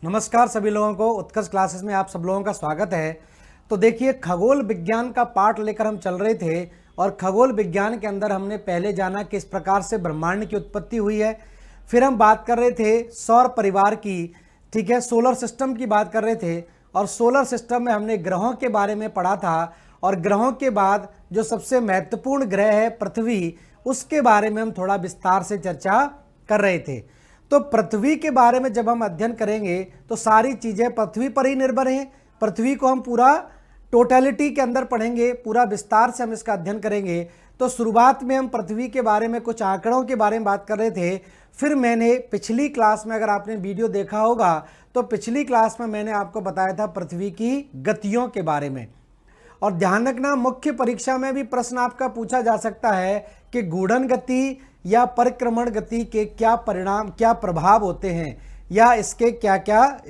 नमस्कार सभी लोगों को, उत्कर्ष क्लासेस में आप सब लोगों का स्वागत है। तो देखिए, खगोल विज्ञान का पाठ लेकर हम चल रहे थे और खगोल विज्ञान के अंदर हमने पहले जाना किस प्रकार से ब्रह्मांड की उत्पत्ति हुई है। फिर हम बात कर रहे थे सौर परिवार की, ठीक है, सोलर सिस्टम की बात कर रहे थे और सोलर सिस्टम में हमने ग्रहों के बारे में पढ़ा था और ग्रहों के बाद जो सबसे महत्वपूर्ण ग्रह है पृथ्वी, उसके बारे में हम थोड़ा विस्तार से चर्चा कर रहे थे। तो पृथ्वी के बारे में जब हम अध्ययन करेंगे तो सारी चीज़ें पृथ्वी पर ही निर्भर हैं। पृथ्वी को हम पूरा टोटलिटी के अंदर पढ़ेंगे, पूरा विस्तार से हम इसका अध्ययन करेंगे। तो शुरुआत में हम पृथ्वी के बारे में कुछ आंकड़ों के बारे में बात कर रहे थे। फिर मैंने पिछली क्लास में, अगर आपने वीडियो देखा होगा तो पिछली क्लास में मैंने आपको बताया था पृथ्वी की गतियों के बारे में। और ध्यान रखना, मुख्य परीक्षा में भी प्रश्न आपका पूछा जा सकता है कि घूर्णन गति या परिक्रमण गति के क्या परिणाम, क्या प्रभाव होते हैं या इसके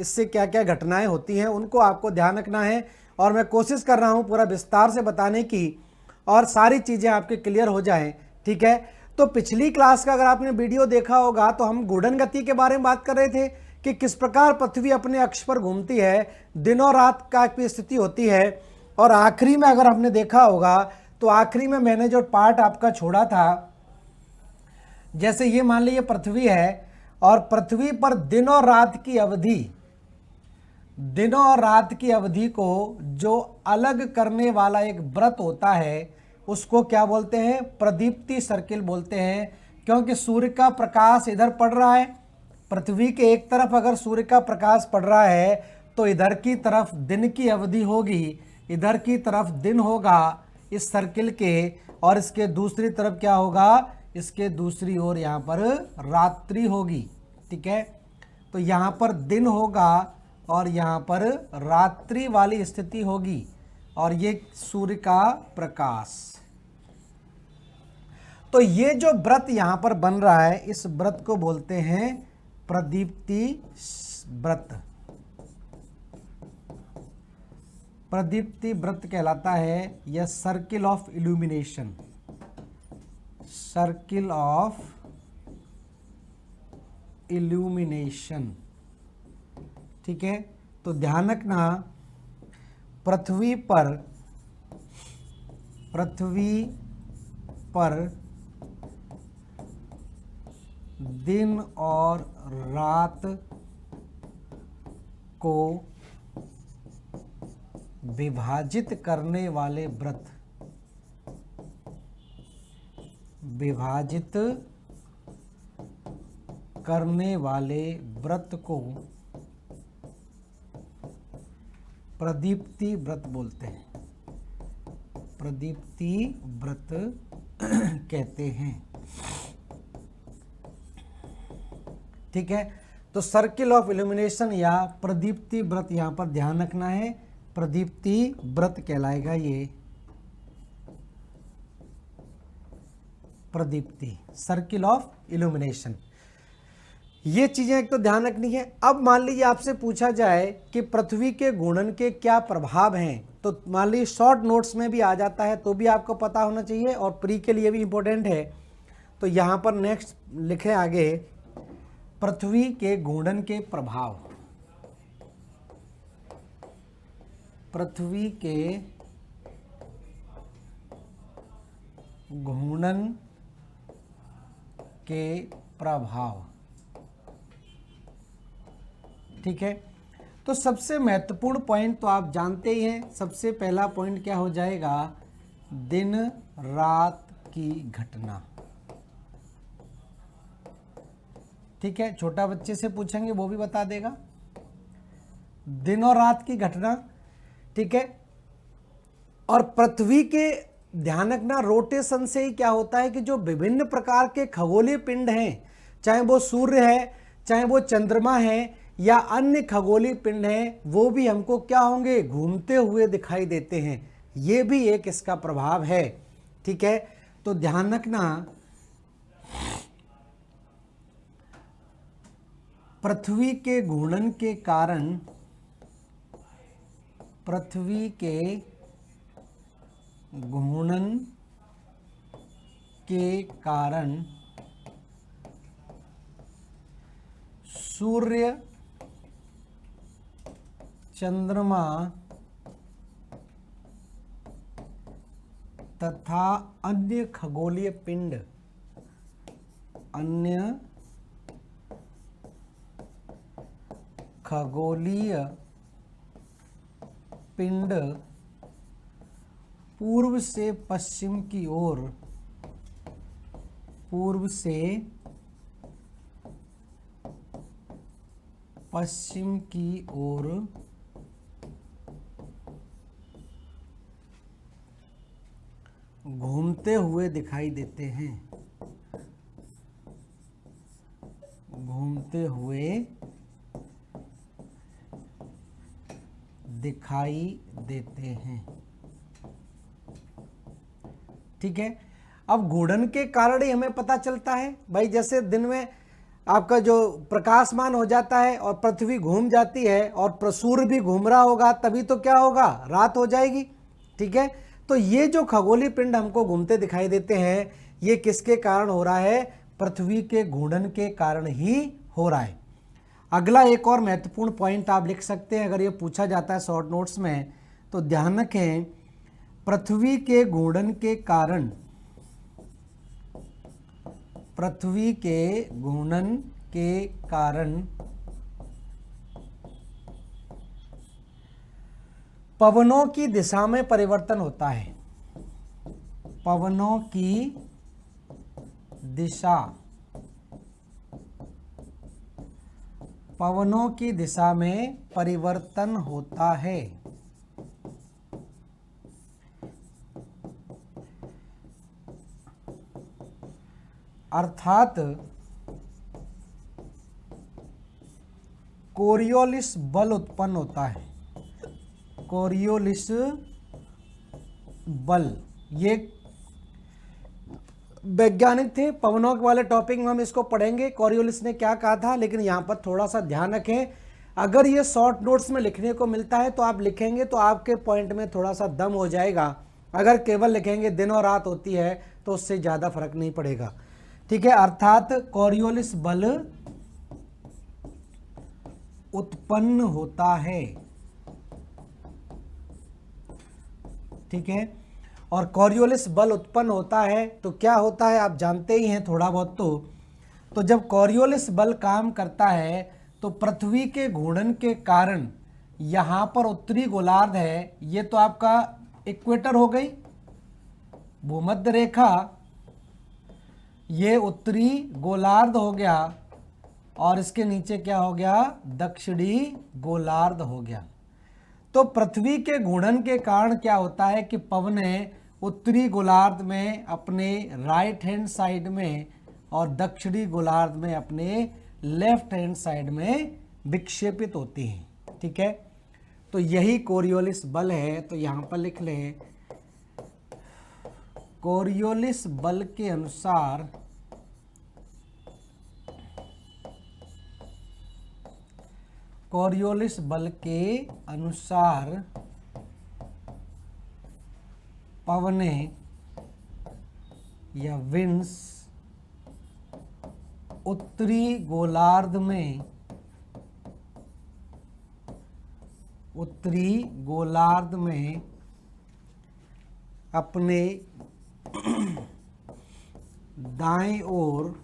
इससे क्या क्या घटनाएं होती हैं, उनको आपको ध्यान रखना है। और मैं कोशिश कर रहा हूं पूरा विस्तार से बताने की और सारी चीज़ें आपके क्लियर हो जाएं, ठीक है। तो पिछली क्लास का अगर आपने वीडियो देखा होगा तो हम घूर्णन गति के बारे में बात कर रहे थे कि किस प्रकार पृथ्वी अपने अक्ष पर घूमती है, दिन और रात का स्थिति होती है। और आखिरी में अगर आपने देखा होगा तो आखिरी में मैंने जो पार्ट आपका छोड़ा था, जैसे ये मान लीजिए पृथ्वी है और पृथ्वी पर दिन और रात की अवधि को जो अलग करने वाला एक व्रत होता है उसको क्या बोलते हैं? प्रदीप्ति सर्किल बोलते हैं। क्योंकि सूर्य का प्रकाश इधर पड़ रहा है, पृथ्वी के एक तरफ अगर सूर्य का प्रकाश पड़ रहा है तो इधर की तरफ दिन की अवधि होगी, इधर की तरफ दिन होगा इस सर्किल के, और इसके दूसरी तरफ क्या होगा? इसके दूसरी ओर यहाँ पर रात्रि होगी, ठीक है। तो यहाँ पर दिन होगा और यहाँ पर रात्रि वाली स्थिति होगी और ये सूर्य का प्रकाश। तो ये जो व्रत यहाँ पर बन रहा है, इस व्रत को बोलते हैं प्रदीप्ति व्रत। प्रदीप्ति व्रत कहलाता है यह circle of illumination, circle of illumination, ठीक है। तो ध्यान रखना, पृथ्वी पर दिन और रात को विभाजित करने वाले व्रत, विभाजित करने वाले व्रत को प्रदीप्ति व्रत बोलते हैं, प्रदीप्ति व्रत कहते हैं, ठीक है। तो सर्किल ऑफ इल्यूमिनेशन या प्रदीप्ति व्रत यहाँ पर ध्यान रखना है, प्रदीप्ति व्रत कहलाएगा ये, प्रदीप्ति सर्किल ऑफ इल्यूमिनेशन। ये चीजें एक तो ध्यान रखनी है। अब मान लीजिए आपसे पूछा जाए कि पृथ्वी के घूर्णन के क्या प्रभाव हैं, तो मान लीजिए शॉर्ट नोट्स में भी आ जाता है तो भी आपको पता होना चाहिए और प्री के लिए भी इंपॉर्टेंट है। तो यहाँ पर नेक्स्ट लिखे आगे, पृथ्वी के घूर्णन के प्रभाव, पृथ्वी के घूर्णन के प्रभाव, ठीक है। तो सबसे महत्वपूर्ण पॉइंट तो आप जानते ही हैं। सबसे पहला पॉइंट क्या हो जाएगा? दिन रात की घटना, ठीक है। छोटा बच्चे से पूछेंगे वो भी बता देगा, दिन और रात की घटना, ठीक है। और पृथ्वी के ध्यान रखना, रोटेशन से ही क्या होता है कि जो विभिन्न प्रकार के खगोलीय पिंड हैं, चाहे वो सूर्य है, चाहे वो चंद्रमा है या अन्य खगोलीय पिंड हैं, वो भी हमको क्या होंगे? घूमते हुए दिखाई देते हैं। ये भी एक इसका प्रभाव है, ठीक है। तो ध्यान रखना, पृथ्वी के घूर्णन के कारण, पृथ्वी के घूर्णन के कारण सूर्य चंद्रमा तथा अन्य खगोलीय पिंड, अन्य खगोलीय पिंड पूर्व से पश्चिम की ओर, पूर्व से पश्चिम की ओर घूमते हुए दिखाई देते हैं, घूमते हुए दिखाई देते हैं। ठीक है, अब घूर्णन के कारण ही हमें पता चलता है भाई, जैसे दिन में आपका जो प्रकाशमान हो जाता है और पृथ्वी घूम जाती है और सूर्य भी घूम रहा होगा, तभी तो क्या होगा, रात हो जाएगी। ठीक है, तो ये जो खगोलीय पिंड हमको घूमते दिखाई देते हैं, ये किसके कारण हो रहा है, पृथ्वी के घूर्णन के कारण ही हो रहा है। अगला एक और महत्वपूर्ण पॉइंट आप लिख सकते हैं, अगर ये पूछा जाता है शॉर्ट नोट्स में, तो ध्यान रखें, पृथ्वी के घूर्णन के कारण, पृथ्वी के घूर्णन के कारण पवनों की दिशा में परिवर्तन होता है, पवनों की दिशा, पवनों की दिशा में परिवर्तन होता है। अर्थात कोरियोलिस बल उत्पन्न होता है, कोरियोलिस बल, ये वैज्ञानिक थे, पवनों वाले टॉपिक में हम इसको पढ़ेंगे कोरियोलिस ने क्या कहा था, लेकिन यहाँ पर थोड़ा सा ध्यान रखें, अगर ये शॉर्ट नोट्स में लिखने को मिलता है तो आप लिखेंगे तो आपके पॉइंट में थोड़ा सा दम हो जाएगा, अगर केवल लिखेंगे दिन और रात होती है तो उससे ज़्यादा फर्क नहीं पड़ेगा। ठीक है, अर्थात कोरियोलिस बल उत्पन्न होता है। ठीक है, और कोरियोलिस बल उत्पन्न होता है तो क्या होता है आप जानते ही हैं थोड़ा बहुत, तो जब कोरियोलिस बल काम करता है तो पृथ्वी के घूर्णन के कारण यहाँ पर उत्तरी गोलार्ध है, ये तो आपका इक्वेटर हो गई, भूमध्य रेखा, ये उत्तरी गोलार्ध हो गया, और इसके नीचे क्या हो गया, दक्षिणी गोलार्ध हो गया। तो पृथ्वी के घूर्णन के कारण क्या होता है कि पवनें उत्तरी गोलार्ध में अपने राइट हैंड साइड में और दक्षिणी गोलार्ध में अपने लेफ्ट हैंड साइड में विक्षेपित होती हैं। ठीक है, तो यही कोरियोलिस बल है, तो यहाँ पर लिख लें, कोरियोलिस बल के अनुसार कोरियोलिस बल के अनुसार पवनें या विंड्स उत्तरी गोलार्ध में, उत्तरी गोलार्ध में अपने दाएं ओर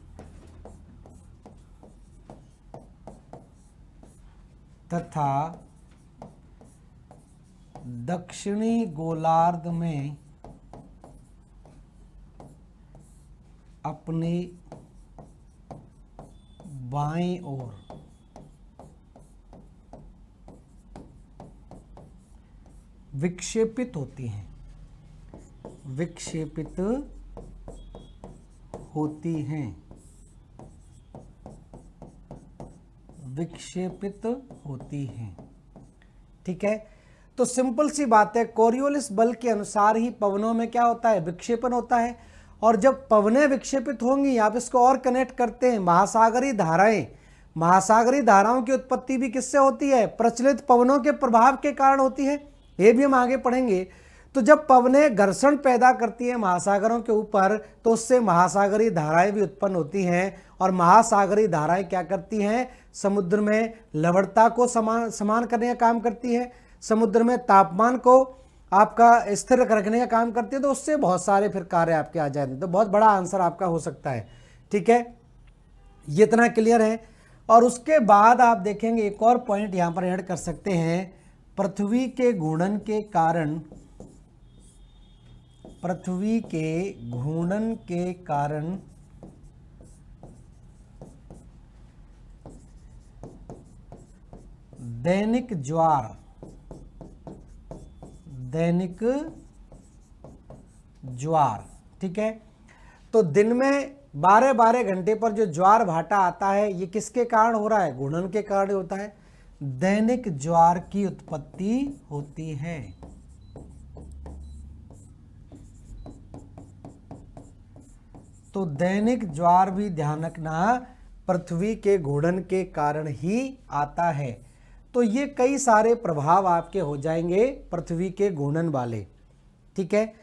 तथा दक्षिणी गोलार्ध में अपने बाएं ओर विक्षेपित होती हैं, विक्षेपित होती हैं, विक्षेपित होती हैं। ठीक है, तो सिंपल सी बात है, कोरियोलिस बल के अनुसार ही पवनों में क्या होता है, विक्षेपण होता है, और जब पवनें विक्षेपित होंगी, आप इसको और कनेक्ट करते हैं, महासागरीय धाराएं, महासागरीय धाराओं की उत्पत्ति भी किससे होती है, प्रचलित पवनों के प्रभाव के कारण होती है, ये भी हम आगे पढ़ेंगे। तो जब पवनें घर्षण पैदा करती हैं महासागरों के ऊपर, तो उससे महासागरीय धाराएं भी उत्पन्न होती हैं, और महासागरीय धाराएं क्या करती हैं, समुद्र में लवणता को समान करने का काम करती है, समुद्र में तापमान को आपका स्थिर रखने का काम करती है। तो उससे बहुत सारे फिर कार्य आपके आ जाते हैं। तो बहुत बड़ा आंसर आपका हो सकता है। ठीक है, ये इतना क्लियर है। और उसके बाद आप देखेंगे एक और पॉइंट यहाँ पर ऐड कर सकते हैं, पृथ्वी के घूर्णन के कारण, पृथ्वी के घूर्णन के कारण दैनिक ज्वार, दैनिक ज्वार। ठीक है, तो दिन में 12-12 घंटे पर जो ज्वार भाटा आता है, ये किसके कारण हो रहा है? घूर्णन के कारण होता है। दैनिक ज्वार की उत्पत्ति होती है। तो दैनिक ज्वार भी ध्यान रखना पृथ्वी के घूर्णन के कारण ही आता है। तो ये कई सारे प्रभाव आपके हो जाएंगे पृथ्वी के घूर्णन वाले। ठीक है,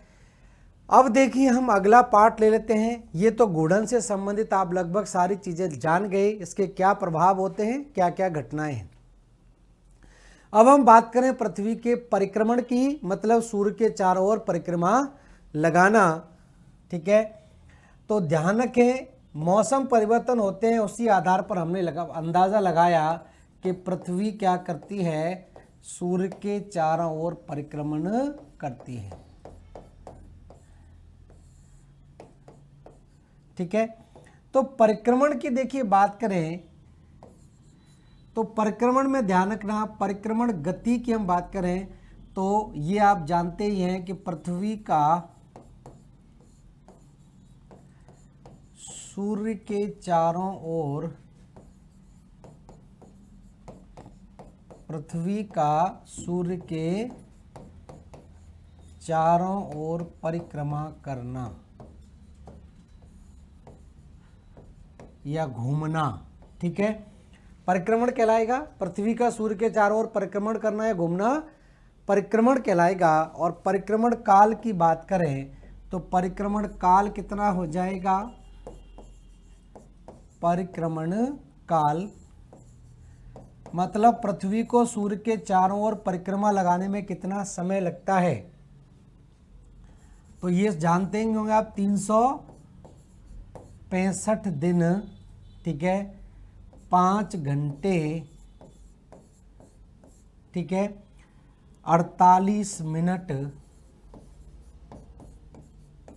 अब देखिए हम अगला पार्ट ले लेते हैं। ये तो घूर्णन से संबंधित आप लगभग सारी चीजें जान गए, इसके क्या प्रभाव होते हैं, क्या क्या घटनाएं हैं। अब हम बात करें पृथ्वी के परिक्रमण की, मतलब सूर्य के चारों ओर परिक्रमा लगाना। ठीक है, तो ध्यान रखें मौसम परिवर्तन होते हैं, उसी आधार पर हमने अंदाजा लगाया कि पृथ्वी क्या करती है, सूर्य के चारों ओर परिक्रमण करती है। ठीक है, तो परिक्रमण की देखिए बात करें तो परिक्रमण में ध्यान रखना, परिक्रमण गति की हम बात करें तो ये आप जानते ही हैं कि पृथ्वी का सूर्य के चारों ओर, पृथ्वी का सूर्य के चारों ओर परिक्रमा करना या घूमना। ठीक है, परिक्रमण कहलाएगा। पृथ्वी का सूर्य के चारों ओर परिक्रमण करना या घूमना परिक्रमण कहलाएगा। और परिक्रमण काल की बात करें तो परिक्रमण काल कितना हो जाएगा? परिक्रमण काल मतलब पृथ्वी को सूर्य के चारों ओर परिक्रमा लगाने में कितना समय लगता है। तो ये जानते होंगे आप 365 दिन। ठीक है, 5 घंटे, ठीक है, 48 मिनट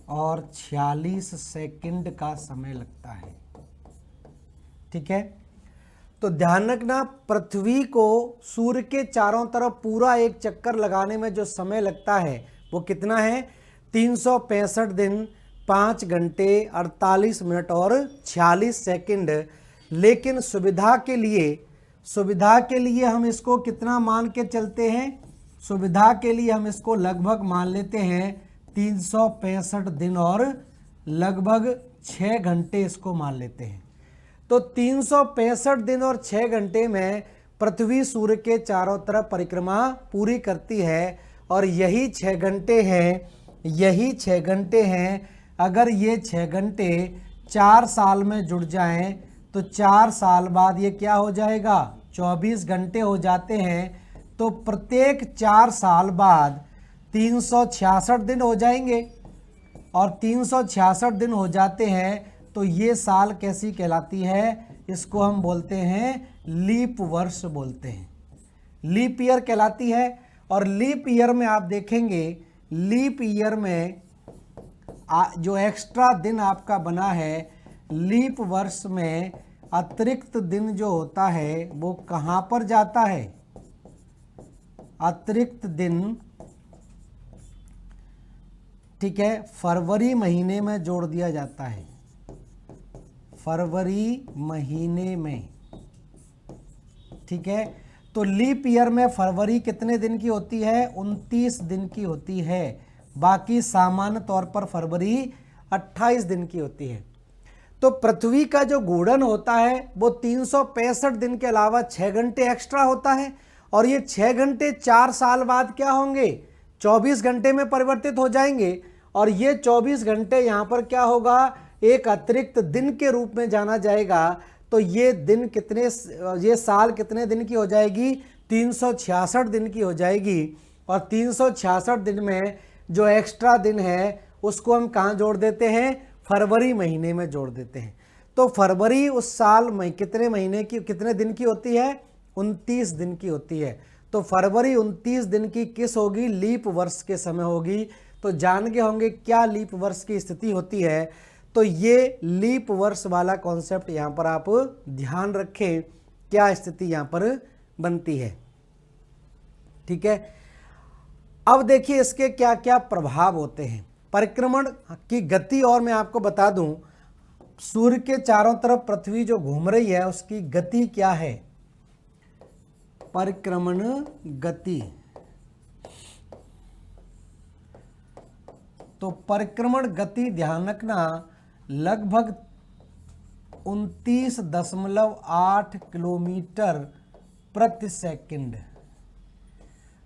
और 46 सेकंड का समय लगता है। ठीक है, तो ध्यान रखना पृथ्वी को सूर्य के चारों तरफ पूरा एक चक्कर लगाने में जो समय लगता है वो कितना है? 365 दिन, 5 घंटे, 48 मिनट और 46 सेकंड। लेकिन सुविधा के लिए हम इसको कितना मान के चलते हैं? सुविधा के लिए हम इसको लगभग मान लेते हैं 365 दिन और लगभग 6 घंटे इसको मान लेते हैं। तो 365 दिन और 6 घंटे में पृथ्वी सूर्य के चारों तरफ परिक्रमा पूरी करती है। और यही 6 घंटे हैं, अगर ये 6 घंटे 4 साल में जुड़ जाएं तो 4 साल बाद ये क्या हो जाएगा? 24 घंटे हो जाते हैं। तो प्रत्येक 4 साल बाद 366 दिन हो जाएंगे। और 366 दिन हो जाते हैं तो ये साल कैसी कहलाती है? इसको हम बोलते हैं लीप वर्ष बोलते हैं, लीप ईयर कहलाती है। और लीप ईयर में आप देखेंगे, लीप ईयर में जो एक्स्ट्रा दिन आपका बना है, लीप वर्ष में अतिरिक्त दिन जो होता है वो कहाँ पर जाता है? अतिरिक्त दिन, ठीक है, फरवरी महीने में जोड़ दिया जाता है। फरवरी महीने में, ठीक है। तो लीप ईयर में फरवरी कितने दिन की होती है? 29 दिन की होती है। बाकी सामान्य तौर पर फरवरी 28 दिन की होती है। तो पृथ्वी का जो घूर्णन होता है वो 365 दिन के अलावा 6 घंटे एक्स्ट्रा होता है। और ये 6 घंटे 4 साल बाद क्या होंगे? 24 घंटे में परिवर्तित हो जाएंगे। और ये 24 घंटे यहाँ पर क्या होगा? एक अतिरिक्त दिन के रूप में जाना जाएगा। तो ये दिन कितने, ये साल कितने दिन की हो जाएगी, 366 दिन की हो जाएगी। और 366 दिन में जो एक्स्ट्रा दिन है उसको हम कहाँ जोड़ देते हैं, फरवरी महीने में जोड़ देते हैं। तो फरवरी उस साल में कितने महीने की, कितने दिन की होती है, 29 दिन की होती है। तो फरवरी 29 दिन की किस होगी, लीप वर्ष के समय होगी। तो जान गए होंगे क्या लीप वर्ष की स्थिति होती है। तो ये लीप वर्ष वाला कॉन्सेप्ट यहाँ पर आप ध्यान रखें, क्या स्थिति यहाँ पर बनती है। ठीक है, अब देखिए इसके क्या क्या प्रभाव होते हैं। परिक्रमण की गति, और मैं आपको बता दूं सूर्य के चारों तरफ पृथ्वी जो घूम रही है उसकी गति क्या है, परिक्रमण गति। तो परिक्रमण गति ध्यान रखना लगभग 29.8 किलोमीटर प्रति सेकंड।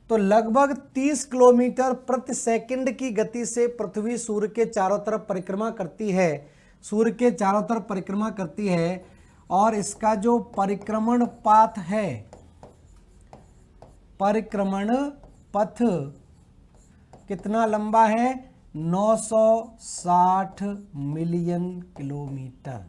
तो लगभग 30 किलोमीटर प्रति सेकंड की गति से पृथ्वी सूर्य के चारों तरफ परिक्रमा करती है, सूर्य के चारों तरफ परिक्रमा करती है। और इसका जो परिक्रमण पाथ है, परिक्रमण पथ कितना लंबा है, 960 मिलियन किलोमीटर।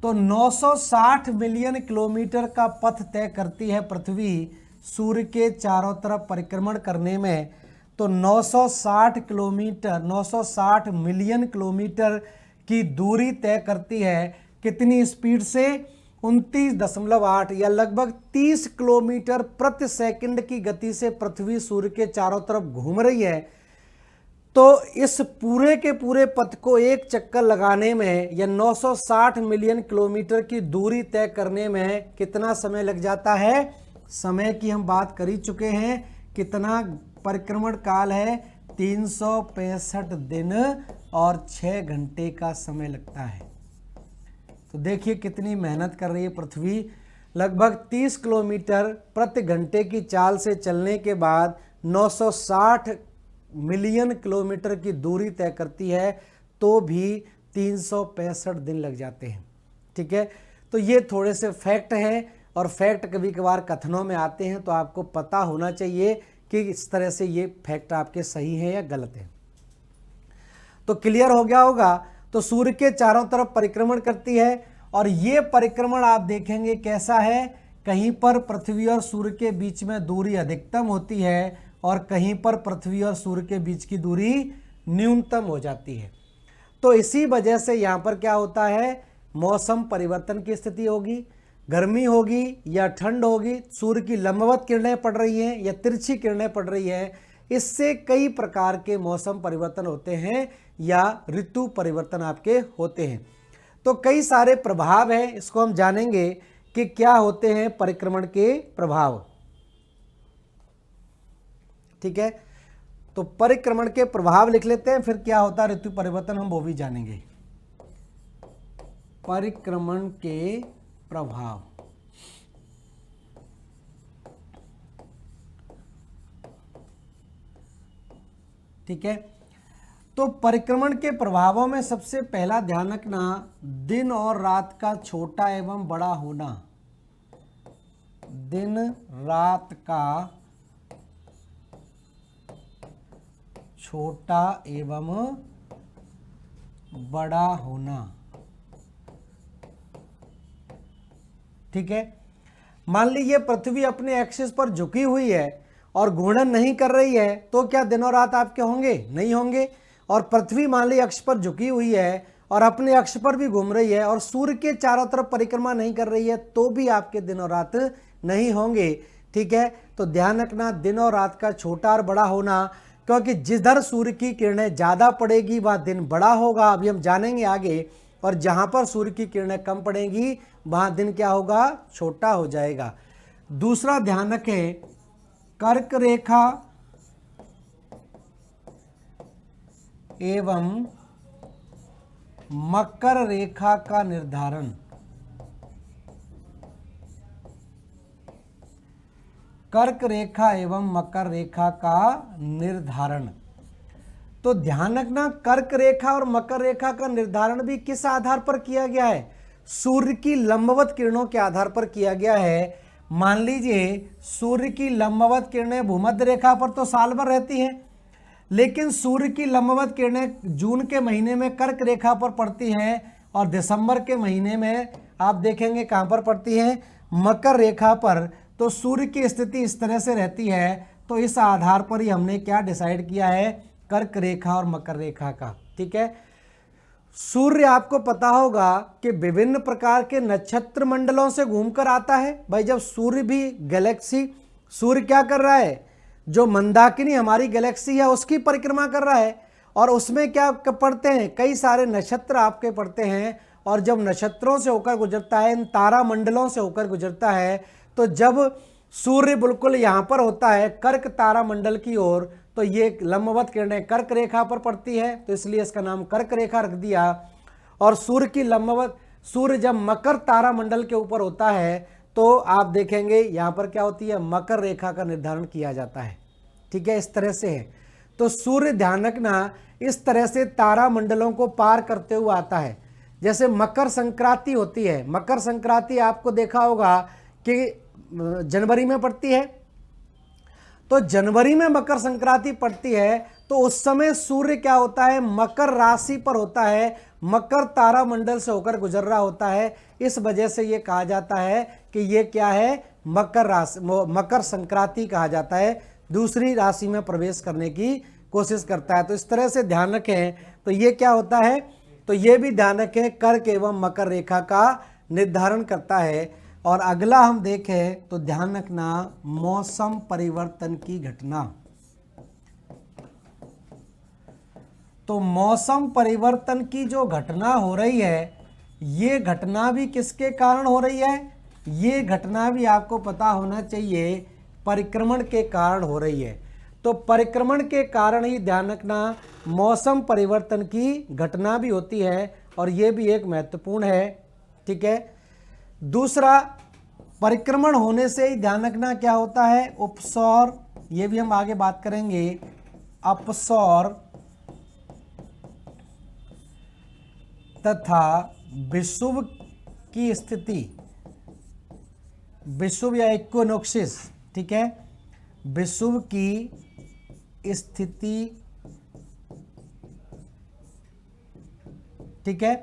तो 960 मिलियन किलोमीटर का पथ तय करती है पृथ्वी सूर्य के चारों तरफ परिक्रमण करने में। तो 960 किलोमीटर, 960 मिलियन किलोमीटर की दूरी तय करती है कितनी स्पीड से, 29.8 या लगभग 30 किलोमीटर प्रति सेकंड की गति से पृथ्वी सूर्य के चारों तरफ घूम रही है। तो इस पूरे के पूरे पथ को एक चक्कर लगाने में या 960 मिलियन किलोमीटर की दूरी तय करने में कितना समय लग जाता है, समय की हम बात कर ही चुके हैं, कितना परिक्रमण काल है, 365 दिन और 6 घंटे का समय लगता है। तो देखिए कितनी मेहनत कर रही है पृथ्वी। लगभग 30 किलोमीटर प्रति घंटे की चाल से चलने के बाद 960 मिलियन किलोमीटर की दूरी तय करती है, तो भी 365 दिन लग जाते हैं। ठीक है, तो ये थोड़े से फैक्ट हैं, और फैक्ट कभी कभार कथनों में आते हैं तो आपको पता होना चाहिए कि इस तरह से ये फैक्ट आपके सही है या गलत है। तो क्लियर हो गया होगा। तो सूर्य के चारों तरफ परिक्रमण करती है, और ये परिक्रमण आप देखेंगे कैसा है, कहीं पर पृथ्वी और सूर्य के बीच में दूरी अधिकतम होती है और कहीं पर पृथ्वी और सूर्य के बीच की दूरी न्यूनतम हो जाती है। तो इसी वजह से यहाँ पर क्या होता है, मौसम परिवर्तन की स्थिति होगी, गर्मी होगी या ठंड होगी, सूर्य की लंबवत किरणें पड़ रही हैं या तिरछी किरणें पड़ रही हैं, इससे कई प्रकार के मौसम परिवर्तन होते हैं या ऋतु परिवर्तन आपके होते हैं। तो कई सारे प्रभाव हैं, इसको हम जानेंगे कि क्या होते हैं परिक्रमण के प्रभाव। ठीक है, तो परिक्रमण के प्रभाव लिख लेते हैं, फिर क्या होता है ऋतु परिवर्तन हम वो भी जानेंगे। परिक्रमण के प्रभाव, ठीक है। तो परिक्रमण के प्रभावों में सबसे पहला ध्यान रखना, दिन और रात का छोटा एवं बड़ा होना। दिन रात का छोटा एवं बड़ा होना। ठीक है, मान लीजिए पृथ्वी अपने एक्सिस पर झुकी हुई है और घूर्णन नहीं कर रही है, तो क्या दिन और रात आपके होंगे? नहीं होंगे। और पृथ्वी मान लीजिए अक्ष पर झुकी हुई है और अपने अक्ष पर भी घूम रही है और सूर्य के चारों तरफ परिक्रमा नहीं कर रही है, तो भी आपके दिन और रात नहीं होंगे। ठीक है, तो ध्यान रखना दिन और रात का छोटा और बड़ा होना, क्योंकि जिधर सूर्य की किरणें ज़्यादा पड़ेगी वहाँ दिन बड़ा होगा, अभी हम जानेंगे आगे, और जहाँ पर सूर्य की किरणें कम पड़ेंगी वहाँ दिन क्या होगा? छोटा हो जाएगा। दूसरा ध्यान रखें, कर्क रेखा एवं मकर रेखा का निर्धारण। कर्क रेखा एवं मकर रेखा का निर्धारण। तो ध्यान रखना कर्क रेखा और मकर रेखा का निर्धारण भी किस आधार पर किया गया है? सूर्य की लंबवत किरणों के आधार पर किया गया है। मान लीजिए सूर्य की लंबवत किरणें भूमध्य रेखा पर तो साल भर रहती हैं, लेकिन सूर्य की लंबवत किरणें जून के महीने में कर्क रेखा पर पड़ती हैं और दिसंबर के महीने में आप देखेंगे कहाँ पर पड़ती हैं? मकर रेखा पर। तो सूर्य की स्थिति इस तरह से रहती है, तो इस आधार पर ही हमने क्या डिसाइड किया है? कर्क रेखा और मकर रेखा का। ठीक है। सूर्य आपको पता होगा कि विभिन्न प्रकार के नक्षत्र मंडलों से घूमकर आता है। भाई जब सूर्य भी गैलेक्सी, सूर्य क्या कर रहा है? जो मंदाकिनी हमारी गैलेक्सी है उसकी परिक्रमा कर रहा है, और उसमें क्या पड़ते हैं? कई सारे नक्षत्र आपके पड़ते हैं, और जब नक्षत्रों से होकर गुजरता है, इन तारा मंडलों से होकर गुजरता है, तो जब सूर्य बिल्कुल यहाँ पर होता है कर्क तारा मंडल की ओर, तो ये लंबवत किरणें कर्क रेखा पर पड़ती है, तो इसलिए इसका नाम कर्क रेखा रख दिया। और सूर्य जब मकर तारा मंडल के ऊपर होता है, तो आप देखेंगे यहाँ पर क्या होती है? मकर रेखा का निर्धारण किया जाता है। ठीक है, इस तरह से है। तो सूर्य ध्यान रखना इस तरह से तारा मंडलों को पार करते हुए आता है। जैसे मकर संक्रांति होती है, मकर संक्रांति आपको देखा होगा कि जनवरी में पड़ती है, तो जनवरी में मकर संक्रांति पड़ती है, तो उस समय सूर्य क्या होता है? मकर राशि पर होता है, मकर तारा मंडल से होकर गुजर रहा होता है। इस वजह से ये कहा जाता है कि ये क्या है? मकर राशि, मकर संक्रांति कहा जाता है। दूसरी राशि में प्रवेश करने की कोशिश करता है। तो इस तरह से ध्यान रखें। तो ये क्या होता है? तो ये भी ध्यान रखें, कर्क एवं मकर रेखा का निर्धारण करता है। और अगला हम देखें तो ध्यान रखना मौसम परिवर्तन की घटना। तो मौसम परिवर्तन की जो घटना हो रही है, ये घटना भी किसके कारण हो रही है? ये घटना भी आपको पता होना चाहिए, परिक्रमण के कारण हो रही है। तो परिक्रमण के कारण ही ध्यान रखना मौसम परिवर्तन की घटना भी होती है, और ये भी एक महत्वपूर्ण है। ठीक है। दूसरा, परिक्रमण होने से ही ध्यान रखना क्या होता है? उपसौर, ये भी हम आगे बात करेंगे, अपसौर तथा विषुव की स्थिति, विषुव या इक्विनोक्सिस। ठीक है, विषुव की स्थिति। ठीक है।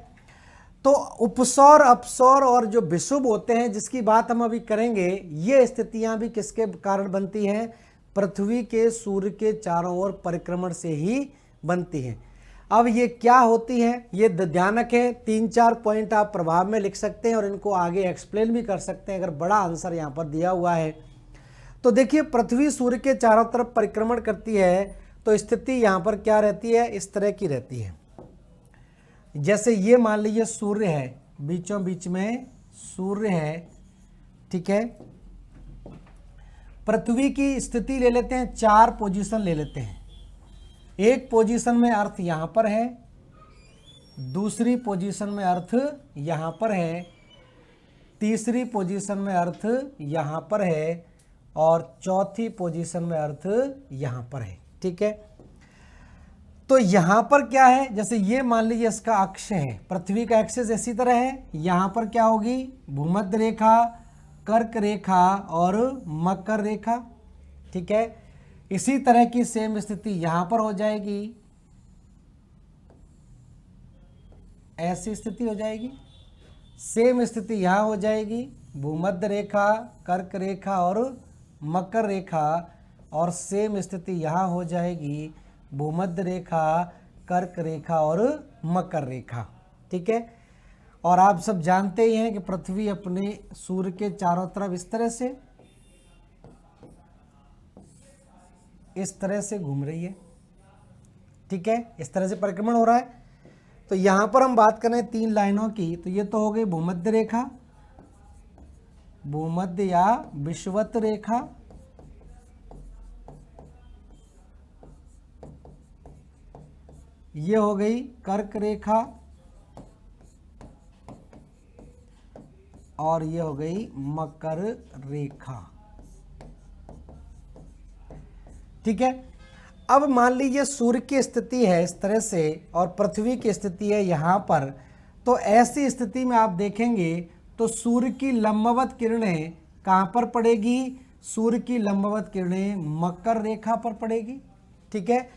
तो उपसौर, अपसौर और जो विषुव होते हैं, जिसकी बात हम अभी करेंगे, ये स्थितियां भी किसके कारण बनती हैं? पृथ्वी के सूर्य के चारों ओर परिक्रमण से ही बनती हैं। अब ये क्या होती हैं, ये ध्यान रखें। 3-4 पॉइंट आप प्रभाव में लिख सकते हैं और इनको आगे एक्सप्लेन भी कर सकते हैं अगर बड़ा आंसर यहाँ पर दिया हुआ है। तो देखिए, पृथ्वी सूर्य के चारों तरफ परिक्रमण करती है, तो स्थिति यहाँ पर क्या रहती है? इस तरह की रहती है। जैसे ये मान लीजिए सूर्य है, बीचों बीच में सूर्य है। ठीक है। पृथ्वी की स्थिति ले लेते हैं, 4 पोजीशन ले लेते हैं। एक पोजीशन में अर्थ यहाँ पर है, दूसरी पोजीशन में अर्थ यहाँ पर है, तीसरी पोजीशन में अर्थ यहाँ पर है, और चौथी पोजीशन में अर्थ यहाँ पर है। ठीक है। तो यहाँ पर क्या है? जैसे ये मान लीजिए इसका अक्ष है, पृथ्वी का एक्सिस इसी तरह है। यहाँ पर क्या होगी? भूमध्य रेखा, कर्क रेखा और मकर रेखा। ठीक है। इसी तरह की सेम स्थिति यहाँ पर हो जाएगी, ऐसी स्थिति हो जाएगी। सेम स्थिति यहाँ हो जाएगी, भूमध्य रेखा, कर्क रेखा और मकर रेखा, और सेम स्थिति यहाँ हो जाएगी, भूमध्य रेखा, कर्क रेखा और मकर रेखा। ठीक है। और आप सब जानते ही हैं कि पृथ्वी अपने सूर्य के चारों तरफ इस तरह से घूम रही है। ठीक है, इस तरह से परिक्रमण हो रहा है। तो यहाँ पर हम बात करें 3 लाइनों की, तो ये तो हो गई भूमध्य रेखा, भूमध्य या विषुवत रेखा, ये हो गई कर्क रेखा, और ये हो गई मकर रेखा। ठीक है। अब मान लीजिए सूर्य की स्थिति है इस तरह से और पृथ्वी की स्थिति है यहाँ पर, तो ऐसी स्थिति में आप देखेंगे तो सूर्य की लंबवत किरणें कहाँ पर पड़ेगी? सूर्य की लंबवत किरणें मकर रेखा पर पड़ेगी। ठीक है,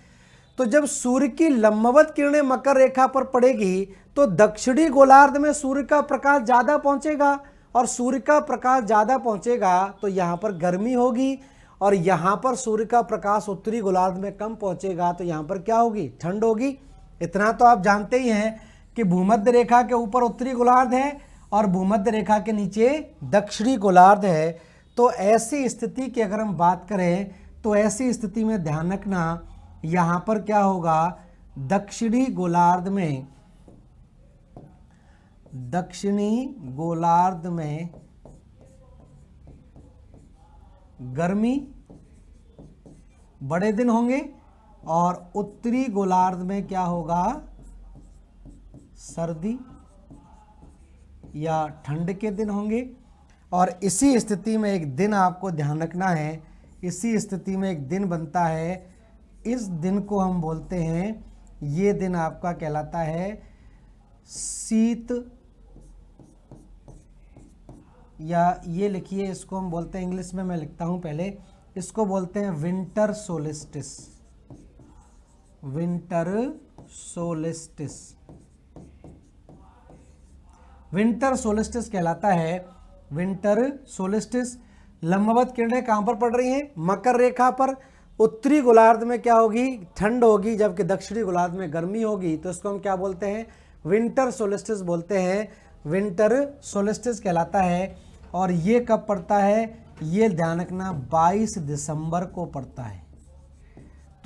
तो जब सूर्य की लंबवत किरणें मकर रेखा पर पड़ेगी तो दक्षिणी गोलार्ध में सूर्य का प्रकाश ज़्यादा पहुंचेगा, और सूर्य का प्रकाश ज़्यादा पहुंचेगा तो यहाँ पर गर्मी होगी, और यहाँ पर सूर्य का प्रकाश उत्तरी गोलार्ध में कम पहुंचेगा तो यहाँ पर क्या होगी? ठंड होगी। इतना तो आप जानते ही हैं कि भूमध्य रेखा के ऊपर उत्तरी गोलार्ध है और भूमध्य रेखा के नीचे दक्षिणी गोलार्ध है। तो ऐसी स्थिति की अगर हम बात करें तो ऐसी स्थिति में ध्यान रखना, यहाँ पर क्या होगा? दक्षिणी गोलार्ध में गर्मी बड़े दिन होंगे और उत्तरी गोलार्ध में क्या होगा? सर्दी या ठंड के दिन होंगे। और इसी स्थिति में एक दिन आपको ध्यान रखना है, इसी स्थिति में एक दिन बनता है, इस दिन को हम बोलते हैं, ये दिन आपका कहलाता है शीत, या ये लिखिए, इसको हम बोलते हैं, इंग्लिश में मैं लिखता हूं पहले, इसको बोलते हैं winter solstice. Winter solstice, winter solstice कहलाता है। Winter solstice. लंबवत किरणें कहां पर पड़ रही हैं? मकर रेखा पर। उत्तरी गोलार्ध में क्या होगी? ठंड होगी, जबकि दक्षिणी गोलार्ध में गर्मी होगी। तो इसको हम क्या बोलते हैं? विंटर सोलिस्टिस बोलते हैं। विंटर सोलिस्टिस कहलाता है। और ये कब पड़ता है? ये ध्यान रखना 22 दिसंबर को पड़ता है।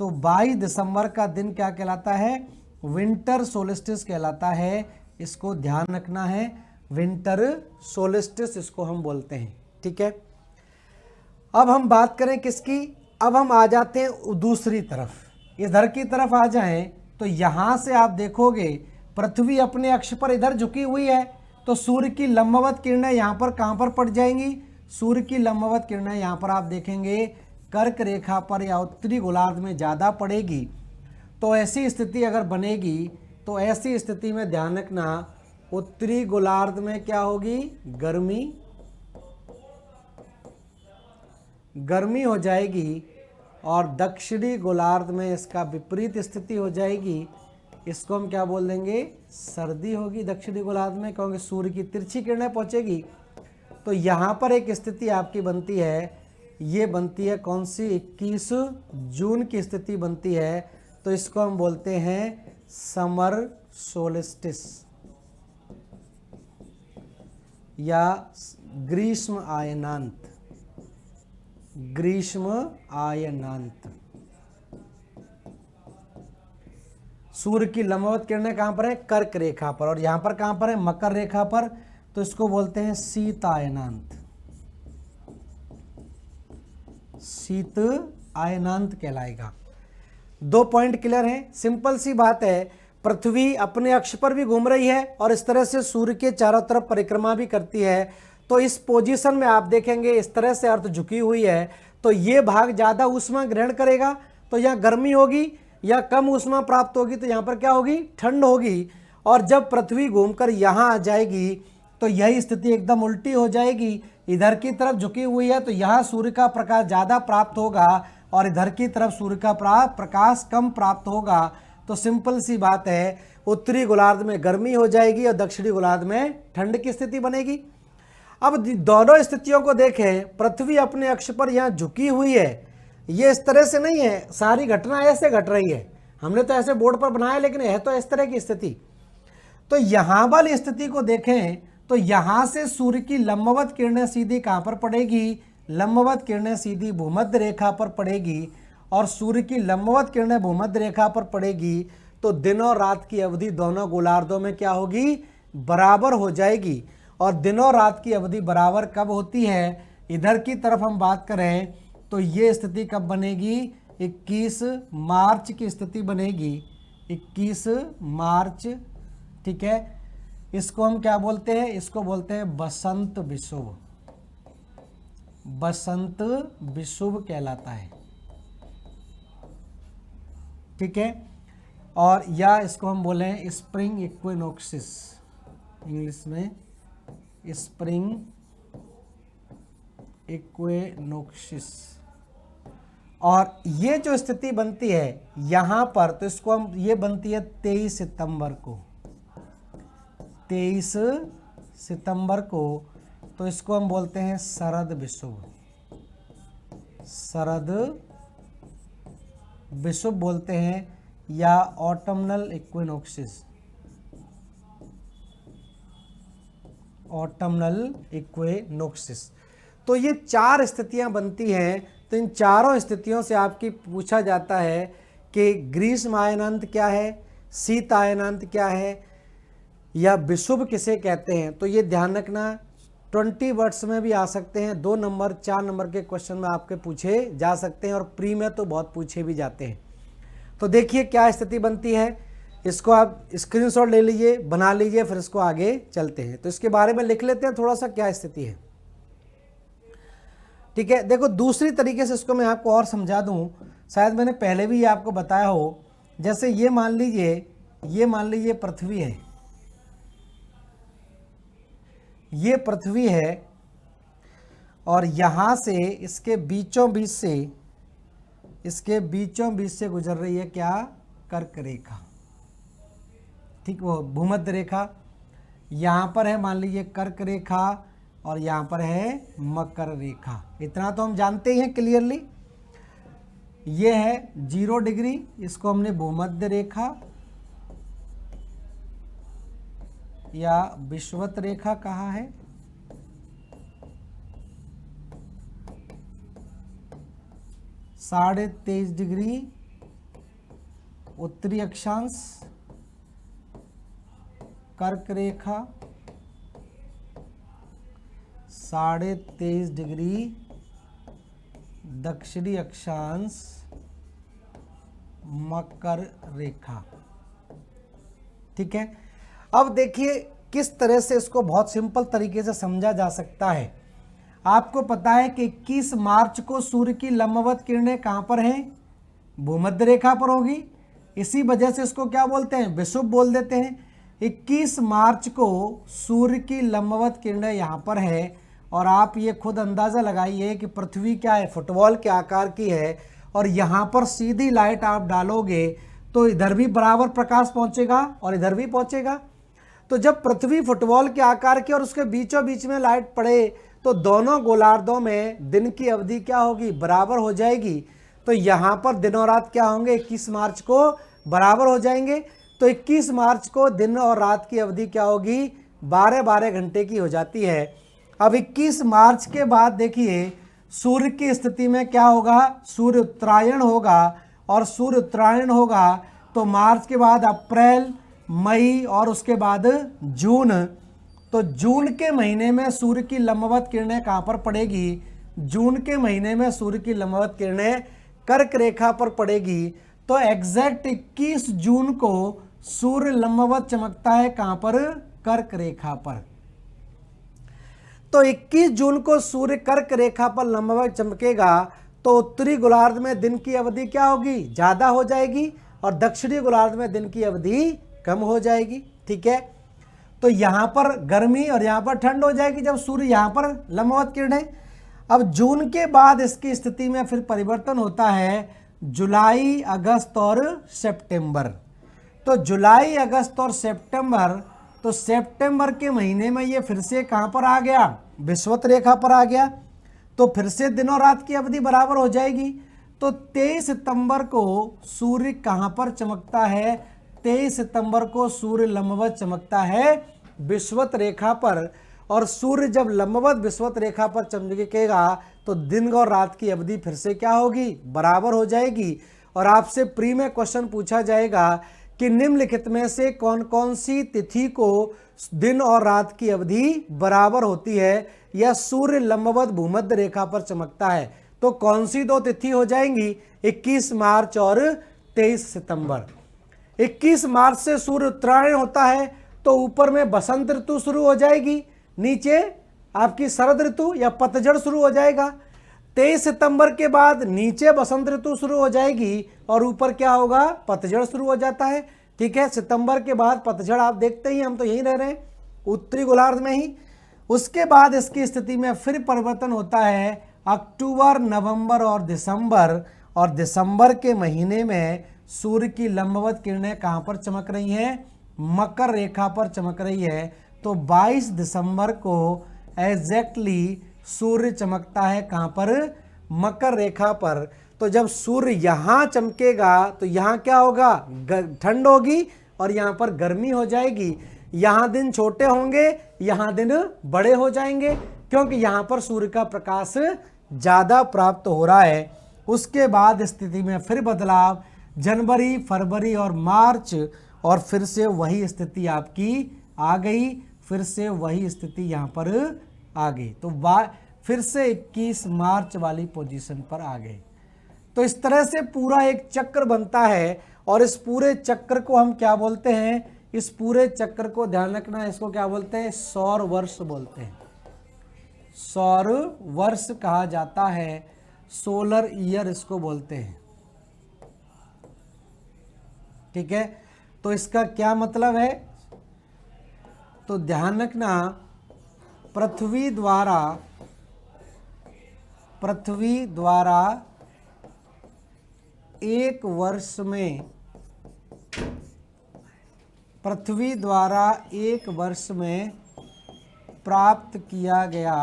तो 22 दिसंबर का दिन क्या कहलाता है? विंटर सोलिस्टिस कहलाता है। इसको ध्यान रखना है, विंटर सोलिस्टिस इसको हम बोलते हैं। ठीक है, अब हम बात करें किसकी? अब हम आ जाते हैं दूसरी तरफ। इधर की तरफ आ जाएं तो यहां से आप देखोगे पृथ्वी अपने अक्ष पर इधर झुकी हुई है, तो सूर्य की लंबवत किरणें यहाँ पर कहाँ पर पड़ जाएंगी? सूर्य की लंबवत किरणें यहाँ पर आप देखेंगे कर्क रेखा पर या उत्तरी गोलार्ध में ज़्यादा पड़ेगी। तो ऐसी स्थिति अगर बनेगी तो ऐसी स्थिति में ध्यान रखना, उत्तरी गोलार्ध में क्या होगी? गर्मी हो जाएगी, और दक्षिणी गोलार्ध में इसका विपरीत स्थिति हो जाएगी। इसको हम क्या बोल देंगे? सर्दी होगी दक्षिणी गोलार्ध में, क्योंकि सूर्य की तिरछी किरणें पहुंचेगी। तो यहाँ पर एक स्थिति आपकी बनती है, ये बनती है कौन सी? 21 जून की स्थिति बनती है। तो इसको हम बोलते हैं समर सोलिस्टिस या ग्रीष्म आयनांत। ग्रीष्म आयनांत। सूर्य की लंबवत किरणें कहां पर है? कर्क रेखा पर, और यहां पर कहां पर है? मकर रेखा पर। तो इसको बोलते हैं शीत आयनांत। शीत आयनांत कहलाएगा। 2 पॉइंट क्लियर हैं, सिंपल सी बात है। पृथ्वी अपने अक्ष पर भी घूम रही है और इस तरह से सूर्य के चारों तरफ परिक्रमा भी करती है। तो इस पोजीशन में आप देखेंगे इस तरह से अर्थ झुकी हुई है, तो ये भाग ज़्यादा ऊष्मा ग्रहण करेगा, तो यहाँ गर्मी होगी, या कम ऊष्मा प्राप्त होगी तो यहाँ पर क्या होगी? ठंड होगी। और जब पृथ्वी घूमकर यहाँ आ जाएगी तो यही स्थिति एकदम उल्टी हो जाएगी। इधर की तरफ झुकी हुई है तो यहाँ सूर्य का प्रकाश ज़्यादा प्राप्त होगा, और इधर की तरफ सूर्य का प्रकाश कम प्राप्त होगा। तो सिंपल सी बात है, उत्तरी गोलार्ध में गर्मी हो जाएगी और दक्षिणी गोलार्ध में ठंड की स्थिति बनेगी। अब दोनों स्थितियों को देखें, पृथ्वी अपने अक्ष पर यहाँ झुकी हुई है, ये इस तरह से नहीं है, सारी घटना ऐसे घट रही है। हमने तो ऐसे बोर्ड पर बनाया, लेकिन है तो इस तरह की स्थिति। तो यहाँ वाली स्थिति को देखें तो यहाँ से सूर्य की लंबवत किरणें सीधी कहाँ पर पड़ेगी? लंबवत किरणें सीधी भूमध्य रेखा पर पड़ेगी, और सूर्य की लंबवत किरणें भूमध्य रेखा पर पड़ेगी। तो दिन और रात की अवधि दोनों गोलार्धों में क्या होगी? बराबर हो जाएगी। और दिन और रात की अवधि बराबर कब होती है? इधर की तरफ हम बात करें तो ये स्थिति कब बनेगी? 21 मार्च की स्थिति बनेगी। 21 मार्च। ठीक है, इसको हम क्या बोलते हैं? इसको बोलते हैं बसंत विषुव। बसंत विषुव कहलाता है। ठीक है, और या इसको हम बोलें स्प्रिंग इक्विनोक्सिस, इंग्लिश में स्प्रिंग इक्विनोक्सिस। और ये जो स्थिति बनती है यहाँ पर, तो इसको हम, ये बनती है 23 सितंबर को, 23 सितंबर को, तो इसको हम बोलते हैं शरद विषुव, शरद विषुव बोलते हैं, या ऑटमनल इक्विनोक्सिस, ऑटमनल इक्विनोक्सिस। तो ये 4 स्थितियां बनती हैं। तो इन चारों स्थितियों से आपकी पूछा जाता है कि ग्रीष्म आयनांत क्या है, शीत आयनांत क्या है, या विषुव किसे कहते हैं। तो ये ध्यान रखना, 20 वर्ड्स में भी आ सकते हैं, 2 नंबर 4 नंबर के क्वेश्चन में आपके पूछे जा सकते हैं, और प्री में तो बहुत पूछे भी जाते हैं। तो देखिए क्या स्थिति बनती है, इसको आप स्क्रीनशॉट ले लीजिए, बना लीजिए, फिर इसको आगे चलते हैं। तो इसके बारे में लिख लेते हैं थोड़ा सा क्या स्थिति है। ठीक है, देखो दूसरी तरीके से इसको मैं आपको और समझा दूं, शायद मैंने पहले भी ये आपको बताया हो। जैसे ये मान लीजिए पृथ्वी है, ये पृथ्वी है, और यहाँ से इसके बीचों बीच से गुजर रही है क्या, कर्क रेखा, ठीक, वो भूमध्य रेखा। यहाँ पर है मान लीजिए कर्क रेखा, और यहाँ पर है मकर रेखा। इतना तो हम जानते ही हैं क्लियरली। ये है 0 डिग्री, इसको हमने भूमध्य रेखा या विषुवत रेखा कहा है। साढ़े 23 डिग्री उत्तरी अक्षांश कर्क रेखा, 23.5 डिग्री दक्षिणी अक्षांश मकर रेखा। ठीक है, अब देखिए किस तरह से इसको बहुत सिंपल तरीके से समझा जा सकता है। आपको पता है कि 21 मार्च को सूर्य की लंबवत किरणें कहाँ पर हैं, भूमध्य रेखा पर होगी। इसी वजह से इसको क्या बोलते हैं, विषुव बोल देते हैं। 21 मार्च को सूर्य की लंबवत किरणें यहाँ पर है, और आप ये खुद अंदाज़ा लगाइए कि पृथ्वी क्या है, फुटबॉल के आकार की है, और यहाँ पर सीधी लाइट आप डालोगे तो इधर भी बराबर प्रकाश पहुँचेगा और इधर भी पहुँचेगा। तो जब पृथ्वी फुटबॉल के आकार की और उसके बीचों बीच में लाइट पड़े तो दोनों गोलार्धों में दिन की अवधि क्या होगी, बराबर हो जाएगी। तो यहाँ पर दिन और रात क्या होंगे, 21 मार्च को बराबर हो जाएंगे। तो 21 मार्च को दिन और रात की अवधि क्या होगी, 12-12 घंटे की हो जाती है। अब 21 मार्च के बाद देखिए सूर्य की स्थिति में क्या होगा, सूर्य उत्तरायण होगा, और सूर्य उत्तरायण होगा तो मार्च के बाद अप्रैल, मई और उसके बाद जून। तो जून के महीने में सूर्य की लंबवत किरणें कहाँ पर पड़ेगी, जून के महीने में सूर्य की लंबवत किरणें कर्क रेखा पर पड़ेगी। तो एग्जैक्ट 21 जून को सूर्य लंबवत चमकता है कहाँ पर, कर्क रेखा पर। तो 21 जून को सूर्य कर्क रेखा पर लंबवत चमकेगा तो उत्तरी गोलार्ध में दिन की अवधि क्या होगी, ज़्यादा हो जाएगी, और दक्षिणी गोलार्ध में दिन की अवधि कम हो जाएगी। ठीक है, तो यहाँ पर गर्मी और यहाँ पर ठंड हो जाएगी जब सूर्य यहाँ पर लंबवत किरणें। अब जून के बाद इसकी स्थिति में फिर परिवर्तन होता है, जुलाई, अगस्त और सितंबर। तो जुलाई, अगस्त और सितंबर, तो सितंबर के महीने में ये फिर से कहाँ पर आ गया, विषुवत रेखा पर आ गया। तो फिर से दिन और रात की अवधि बराबर हो जाएगी। तो 23 सितंबर को सूर्य कहाँ पर चमकता है, 23 सितंबर को सूर्य लंबवत चमकता है विषुवत रेखा पर। और सूर्य जब लंबवत विषुवत रेखा पर चमकेगा तो दिन और रात की अवधि फिर से क्या होगी, बराबर हो जाएगी। और आपसे प्री में क्वेश्चन पूछा जाएगा कि निम्नलिखित में से कौन कौन सी तिथि को दिन और रात की अवधि बराबर होती है या सूर्य लंबवत भूमध्य रेखा पर चमकता है। तो कौन सी 2 तिथि हो जाएंगी, 21 मार्च और 23 सितंबर। 21 मार्च से सूर्य उत्तरायण होता है तो ऊपर में बसंत ऋतु शुरू हो जाएगी, नीचे आपकी शरद ऋतु या पतझड़ शुरू हो जाएगा। 23 सितंबर के बाद नीचे बसंत ऋतु शुरू हो जाएगी और ऊपर क्या होगा, पतझड़ शुरू हो जाता है। ठीक है, सितंबर के बाद पतझड़ आप देखते ही, हम तो यहीं रह रहे हैं उत्तरी गोलार्ध में ही। उसके बाद इसकी स्थिति में फिर परिवर्तन होता है अक्टूबर, नवंबर और दिसंबर के महीने में सूर्य की लंबवत किरणें कहां पर चमक रही हैं, मकर रेखा पर चमक रही है। तो 22 दिसंबर को एग्जैक्टली सूर्य चमकता है कहां पर, मकर रेखा पर। तो जब सूर्य यहां चमकेगा तो यहां क्या होगा, ठंड होगी और यहां पर गर्मी हो जाएगी। यहां दिन छोटे होंगे, यहां दिन बड़े हो जाएंगे, क्योंकि यहां पर सूर्य का प्रकाश ज्यादा प्राप्त हो रहा है। उसके बाद स्थिति में फिर बदलाव, जनवरी, फरवरी और मार्च, और फिर से वही स्थिति आपकी आ गई, फिर से वही स्थिति यहां पर आ गई। तो फिर से 21 मार्च वाली पोजीशन पर आ गए। तो इस तरह से पूरा एक चक्र बनता है, और इस पूरे चक्र को हम क्या बोलते हैं, इस पूरे चक्र को ध्यान रखना, इसको क्या बोलते हैं, सौर वर्ष बोलते हैं। सौर वर्ष कहा जाता है, सोलर ईयर इसको बोलते हैं। ठीक है, तो इसका क्या मतलब है, तो ध्यान रखना, पृथ्वी द्वारा एक वर्ष में, पृथ्वी द्वारा एक वर्ष में प्राप्त किया गया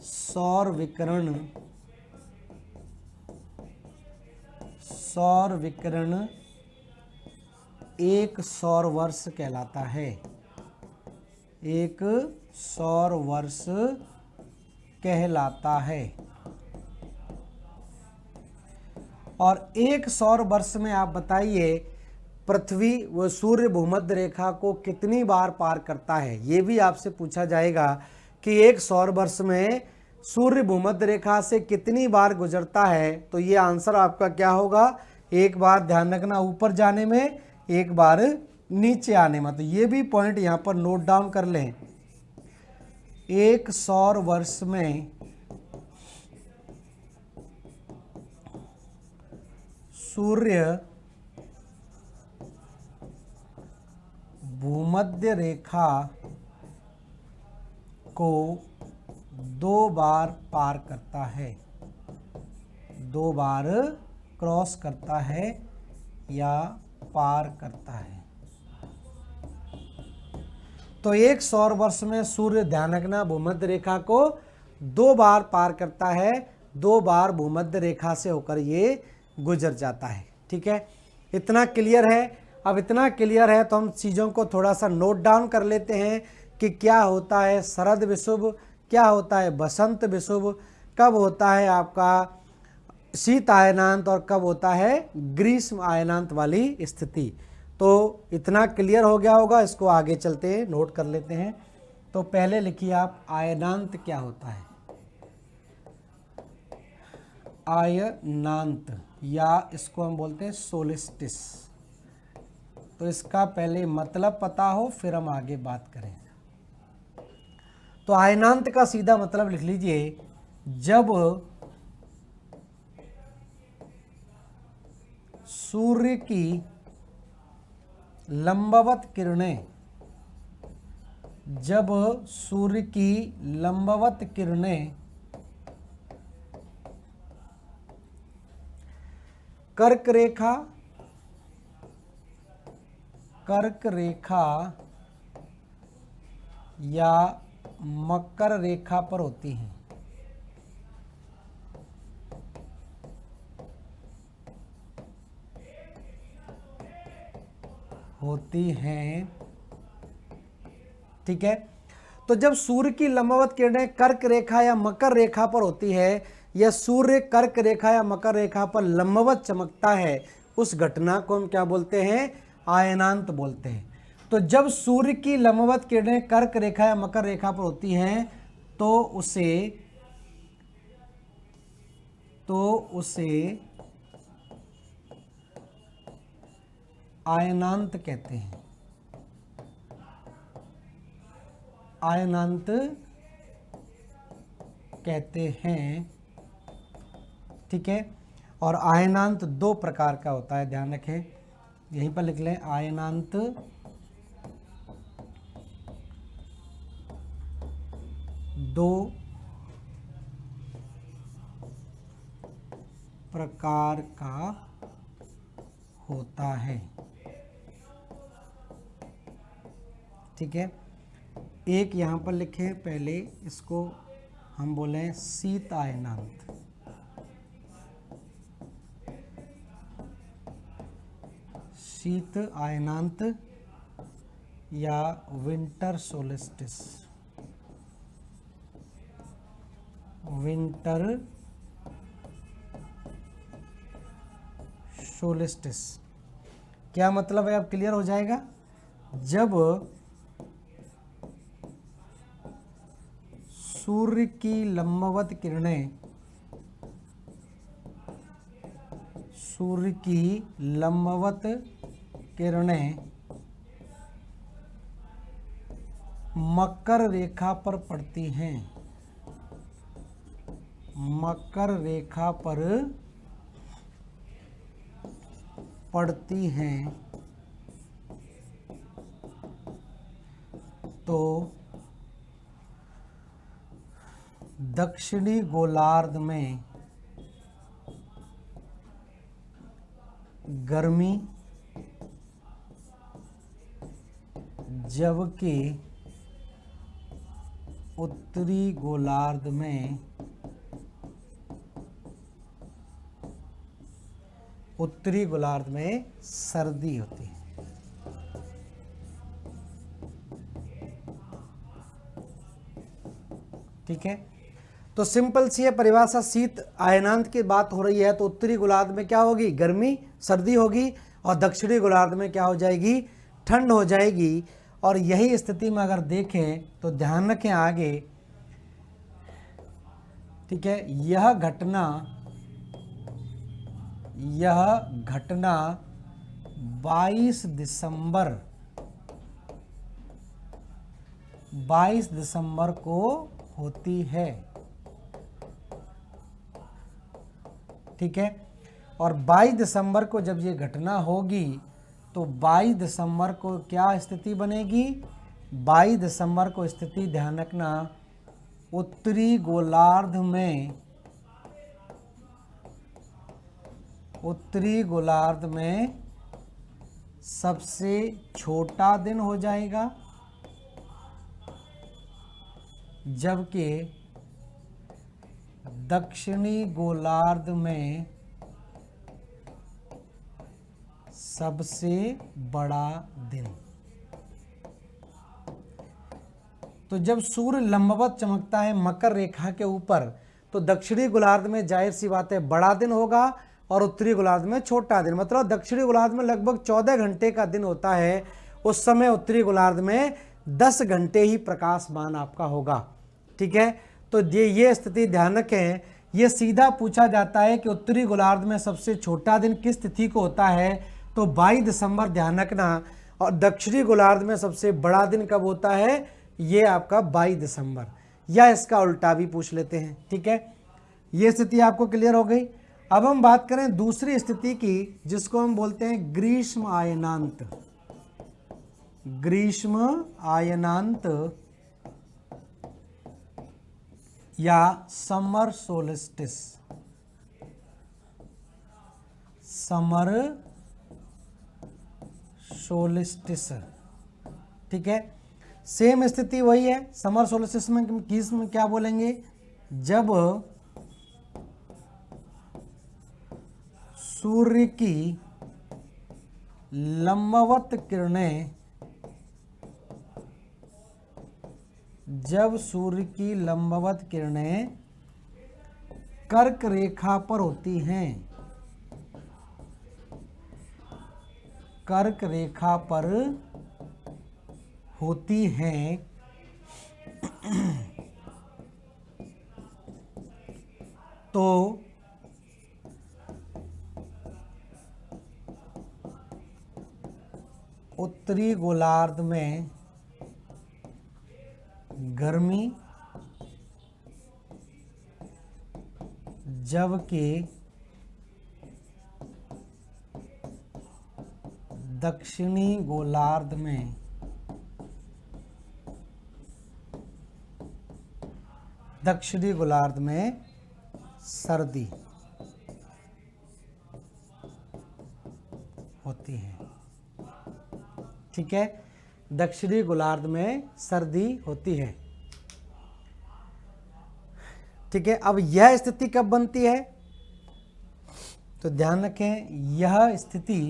सौर विकिरण एक सौर वर्ष कहलाता है। एक सौर वर्ष कहलाता है। और एक सौर वर्ष में आप बताइए पृथ्वी व सूर्य भूमध्य रेखा को कितनी बार पार करता है, ये भी आपसे पूछा जाएगा कि एक सौर वर्ष में सूर्य भूमध्य रेखा से कितनी बार गुजरता है। तो ये आंसर आपका क्या होगा, एक बार ध्यान रखना ऊपर जाने में, एक बार नीचे आने में। तो ये भी पॉइंट यहाँ पर नोट डाउन कर लें। एक सौर वर्ष में सूर्य भूमध्य रेखा को 2 बार पार करता है, 2 बार क्रॉस करता है या पार करता है। तो एक सौर वर्ष में सूर्य, ध्यान रखना, भूमध्य रेखा को 2 बार पार करता है, 2 बार भूमध्य रेखा से होकर ये गुजर जाता है। ठीक है, इतना क्लियर है। अब इतना क्लियर है तो हम चीज़ों को थोड़ा सा नोट डाउन कर लेते हैं कि क्या होता है शरद विषुव, क्या होता है बसंत विषुव, कब होता है आपका शीत आयनांत और कब होता है ग्रीष्म आयनांत वाली स्थिति। तो इतना क्लियर हो गया होगा, इसको आगे चलते हैं, नोट कर लेते हैं। तो पहले लिखिए आप, आयनांत क्या होता है, आयनांत, या इसको हम बोलते हैं सोलिस्टिस। तो इसका पहले मतलब पता हो फिर हम आगे बात करें। तो आयनांत का सीधा मतलब लिख लीजिए, जब सूर्य की लंबवत किरणें, जब सूर्य की लंबवत किरणें कर्क रेखा या मकर रेखा पर होती हैं, ठीक है। तो जब सूर्य की लंबवत किरणें कर्क रेखा या मकर रेखा पर होती है, या सूर्य कर्क रेखा या मकर रेखा पर लंबवत चमकता है, उस घटना को हम क्या बोलते हैं, आयनांत बोलते हैं। तो जब सूर्य की लंबवत किरणें कर्क रेखा या मकर रेखा पर होती हैं तो उसे आयनांत कहते हैं। आयनांत कहते हैं। ठीक है, और आयनांत दो प्रकार का होता है, ध्यान रखें, यहीं पर लिख लें, आयनांत दो प्रकार का होता है। ठीक है, एक यहाँ पर लिखें, पहले इसको हम बोलें शीत आयनांत, शीत आयनांत या विंटर सोलिस्टिस, विंटर सोलिस्टिस। क्या मतलब है, अब क्लियर हो जाएगा। जब सूर्य की लंबवत किरणें, सूर्य की लंबवत किरणें मकर रेखा पर पड़ती हैं, मकर रेखा पर पड़ती हैं, तो दक्षिणी गोलार्ध में गर्मी, जबकि उत्तरी गोलार्ध में, उत्तरी गोलार्ध में सर्दी होती है। ठीक है, तो सिंपल सी है परिभाषा। शीत आयनांत की बात हो रही है तो उत्तरी गोलार्ध में क्या होगी, गर्मी सर्दी होगी, और दक्षिणी गोलार्ध में क्या हो जाएगी, ठंड हो जाएगी। और यही स्थिति में अगर देखें तो ध्यान रखें आगे, ठीक है, यह घटना 22 दिसंबर को होती है। ठीक है, और 22 दिसंबर को जब ये घटना होगी तो 22 दिसंबर को क्या स्थिति बनेगी, 22 दिसंबर को स्थिति ध्यान रखना, उत्तरी गोलार्ध में, उत्तरी गोलार्ध में सबसे छोटा दिन हो जाएगा, जबकि दक्षिणी गोलार्ध में सबसे बड़ा दिन। तो जब सूर्य लंबवत चमकता है मकर रेखा के ऊपर तो दक्षिणी गोलार्ध में जाहिर सी बात है बड़ा दिन होगा और उत्तरी गोलार्ध में छोटा दिन। मतलब दक्षिणी गोलार्ध में लगभग 14 घंटे का दिन होता है, उस समय उत्तरी गोलार्ध में 10 घंटे ही प्रकाशमान आपका होगा। ठीक है, तो ये स्थिति ध्यान रखें। ये सीधा पूछा जाता है कि उत्तरी गोलार्ध में सबसे छोटा दिन किस तिथि को होता है, तो 22 दिसंबर ध्यान रखना, और दक्षिणी गोलार्ध में सबसे बड़ा दिन कब होता है, ये आपका 22 दिसंबर, या इसका उल्टा भी पूछ लेते हैं। ठीक है, ये स्थिति आपको क्लियर हो गई। अब हम बात करें दूसरी स्थिति की, जिसको हम बोलते हैं ग्रीष्म आयनांत, ग्रीष्म आयनांत या समर सोलिस्टिस, समर सोलिस्टिस। ठीक है, सेम स्थिति वही है। समर सोलिस्टिस में किस में क्या बोलेंगे, जब सूर्य की लंबवत किरणें, जब सूर्य की लंबवत किरणें कर्क रेखा पर होती हैं, कर्क रेखा पर होती हैं, तो उत्तरी गोलार्ध में गर्मी, जबकि दक्षिणी गोलार्ध में सर्दी होती है। ठीक है, दक्षिणी गोलार्ध में सर्दी होती है। ठीक है, अब यह स्थिति कब बनती है? तो ध्यान रखें, यह स्थिति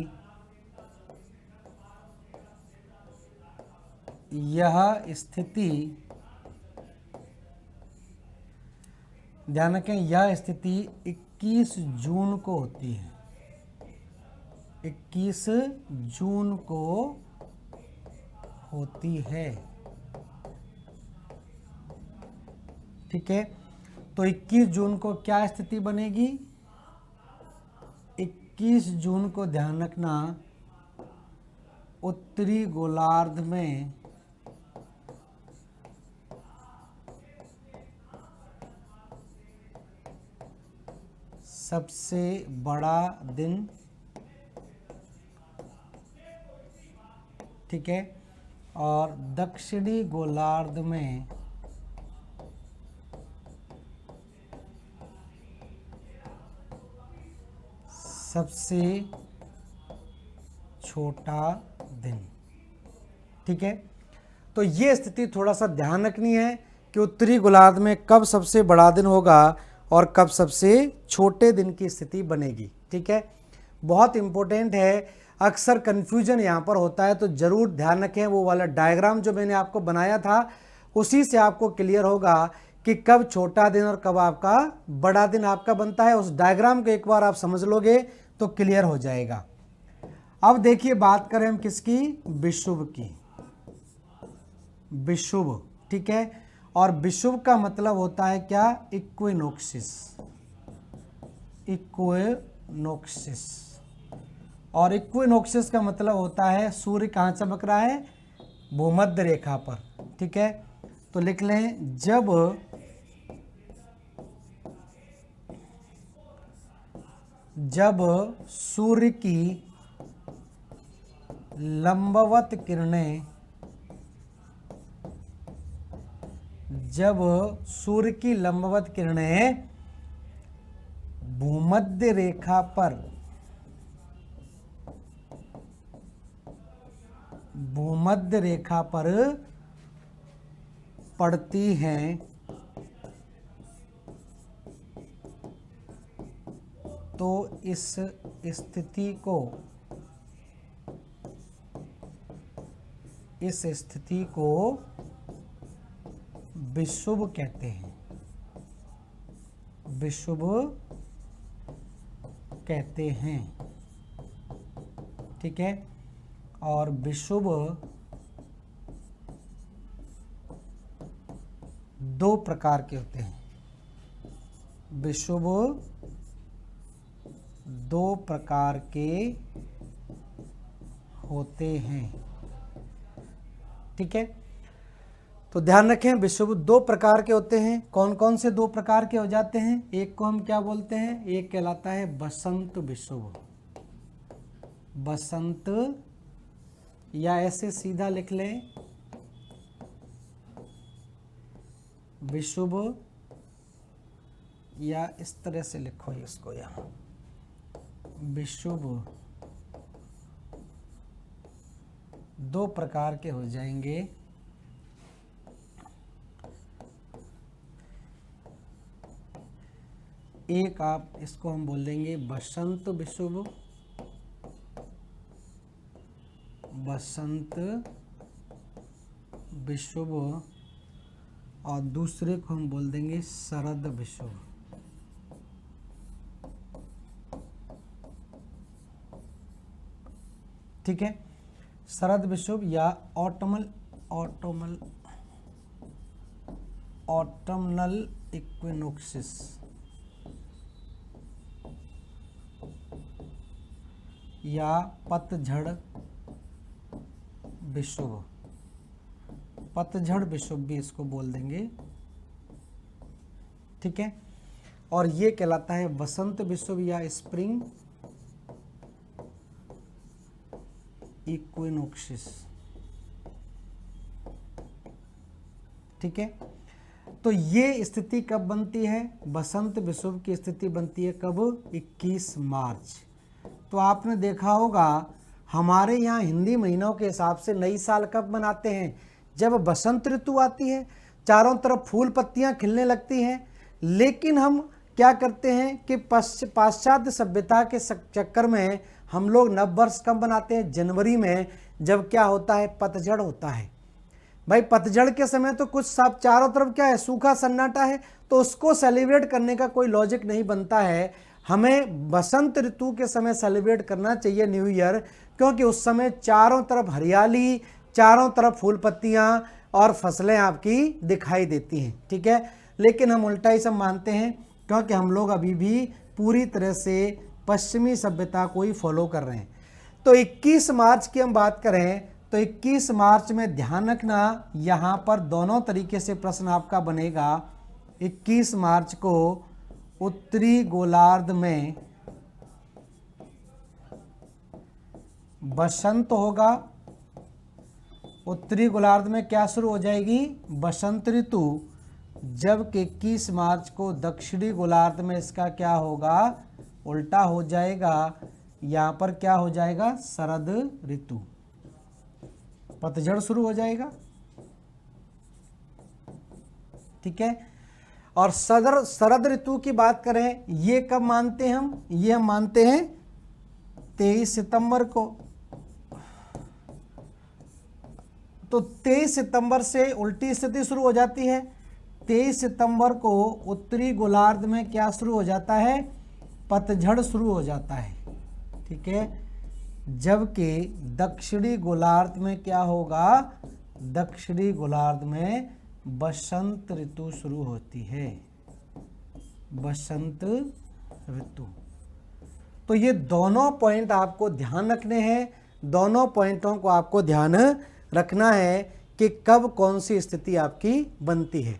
ध्यान रखें, यह स्थिति 21 जून को होती है। 21 जून को होती है। ठीक है, तो 21 जून को क्या स्थिति बनेगी? 21 जून को ध्यान रखना, उत्तरी गोलार्ध में सबसे बड़ा दिन, ठीक है, और दक्षिणी गोलार्ध में सबसे छोटा दिन। ठीक है, तो ये स्थिति थोड़ा सा ध्यान रखनी है कि उत्तरी गोलार्ध में कब सबसे बड़ा दिन होगा और कब सबसे छोटे दिन की स्थिति बनेगी। ठीक है, बहुत इंपॉर्टेंट है, अक्सर कन्फ्यूजन यहाँ पर होता है, तो ज़रूर ध्यान रखें। वो वाला डायग्राम जो मैंने आपको बनाया था उसी से आपको क्लियर होगा कि कब छोटा दिन और कब आपका बड़ा दिन आपका बनता है। उस डायग्राम को एक बार आप समझ लोगे तो क्लियर हो जाएगा। अब देखिए, बात करें हम किसकी? विषुव की। विषुव, ठीक है, और विषुव का मतलब होता है क्या? इक्विनोक्सिस। इक्विनोक्सिस, और इक्विनोक्सिस का मतलब होता है सूर्य कहाँ चमक रहा है? भूमध्य रेखा पर। ठीक है, तो लिख लें, जब सूर्य की लंबवत किरणें भूमध्य रेखा पर पड़ती हैं तो इस स्थिति को विषुव कहते हैं। विषुव कहते हैं। ठीक है, और विषुव दो प्रकार के होते हैं। विषुव दो प्रकार के होते हैं। ठीक है, तो ध्यान रखें, विषुव दो प्रकार के होते हैं। कौन कौन से दो प्रकार के हो जाते हैं? एक को हम क्या बोलते हैं? एक कहलाता है बसंत विषुव। बसंत, या ऐसे सीधा लिख लें, विषुव, या इस तरह से लिखो इसको, यहाँ विषुव दो प्रकार के हो जाएंगे। एक आप इसको हम बोल देंगे बसंत विषुव, बसंत विषुव, और दूसरे को हम बोल देंगे शरद विषुव। ठीक है, शरद विषुव या ऑटमनल इक्विनोक्सिस, या पतझड़ विषुव। पतझड़ विषुव भी इसको बोल देंगे, ठीक है। और ये कहलाता है वसंत विषुव या स्प्रिंग इक्विनोक्सिस, ठीक है। तो ये स्थिति कब बनती है? वसंत विषुव की स्थिति बनती है कब? 21 मार्च। तो आपने देखा होगा हमारे यहाँ हिंदी महीनों के हिसाब से नई साल कब मनाते हैं? जब बसंत ऋतु आती है, चारों तरफ फूल पत्तियां खिलने लगती हैं। लेकिन हम क्या करते हैं कि पाश्चात्य सभ्यता के चक्कर में हम लोग नववर्ष कब मनाते हैं? जनवरी में, जब क्या होता है? पतझड़ होता है। भाई पतझड़ के समय तो कुछ सब चारों तरफ क्या है? सूखा सन्नाटा है, तो उसको सेलिब्रेट करने का कोई लॉजिक नहीं बनता है। हमें बसंत ऋतु के समय सेलिब्रेट करना चाहिए न्यू ईयर, क्योंकि उस समय चारों तरफ हरियाली, चारों तरफ फूल पत्तियां और फसलें आपकी दिखाई देती हैं, ठीक है। लेकिन हम उल्टा ही सब मानते हैं, क्योंकि हम लोग अभी भी पूरी तरह से पश्चिमी सभ्यता को ही फॉलो कर रहे हैं। तो 21 मार्च की हम बात करें तो 21 मार्च में ध्यान रखना, यहाँ पर दोनों तरीके से प्रश्न आपका बनेगा। 21 मार्च को उत्तरी गोलार्ध में बसंत होगा। उत्तरी गोलार्ध में क्या शुरू हो जाएगी? बसंत ऋतु। जबकि 21 मार्च को दक्षिणी गोलार्ध में इसका क्या होगा? उल्टा हो जाएगा। यहाँ पर क्या हो जाएगा? शरद ऋतु, पतझड़ शुरू हो जाएगा, ठीक है। और शरद ऋतु की बात करें, ये कब मानते हैं हम? ये हम मानते हैं 23 सितंबर को। तो 23 सितंबर से उल्टी स्थिति शुरू हो जाती है। 23 सितंबर को उत्तरी गोलार्ध में क्या शुरू हो जाता है? पतझड़ शुरू हो जाता है, ठीक है। जबकि दक्षिणी गोलार्ध में क्या होगा? दक्षिणी गोलार्ध में बसंत ऋतु शुरू होती है, बसंत ऋतु। तो ये दोनों पॉइंट आपको ध्यान रखने हैं। दोनों पॉइंटों को आपको ध्यान रखना है कि कब कौन सी स्थिति आपकी बनती है।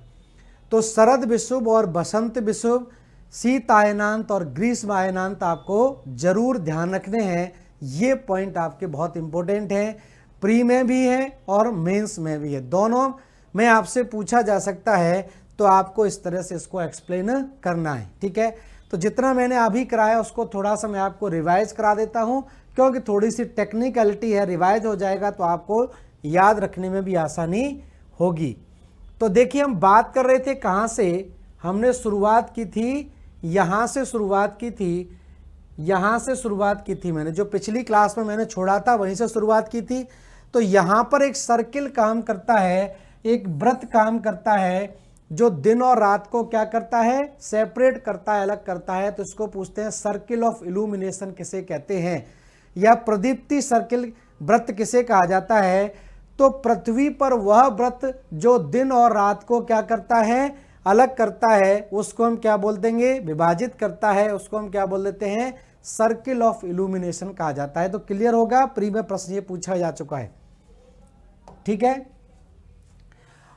तो शरद विषुव और बसंत विषुव, शीत आयनांत और ग्रीष्म आयनांत आपको जरूर ध्यान रखने हैं। ये पॉइंट आपके बहुत इंपॉर्टेंट हैं, प्री में भी है और मेंस में भी है। दोनों में आपसे पूछा जा सकता है, तो आपको इस तरह से इसको एक्सप्लेन करना है, ठीक है। तो जितना मैंने अभी कराया उसको थोड़ा सा मैं आपको रिवाइज करा देता हूं, क्योंकि थोड़ी सी टेक्निकलिटी है। रिवाइज हो जाएगा तो आपको याद रखने में भी आसानी होगी। तो देखिए हम बात कर रहे थे कहाँ से? हमने शुरुआत की थी, यहाँ से शुरुआत की थी, यहाँ से शुरुआत की थी मैंने, जो पिछली क्लास में मैंने छोड़ा था वहीं से शुरुआत की थी। तो यहाँ पर एक सर्किल काम करता है, एक वृत्त काम करता है, जो दिन और रात को क्या करता है? सेपरेट करता है, अलग करता है। तो इसको पूछते हैं सर्किल ऑफ इल्यूमिनेशन किसे कहते हैं, या प्रदीप्ति सर्किल वृत्त किसे कहा जाता है? तो पृथ्वी पर वह वृत्त जो दिन और रात को क्या करता है? अलग करता है, उसको हम क्या बोल देंगे? विभाजित करता है, उसको हम क्या बोल देते हैं? सर्किल ऑफ इल्यूमिनेशन कहा जाता है। तो क्लियर होगा, प्री में प्रश्न ये पूछा जा चुका है, ठीक है।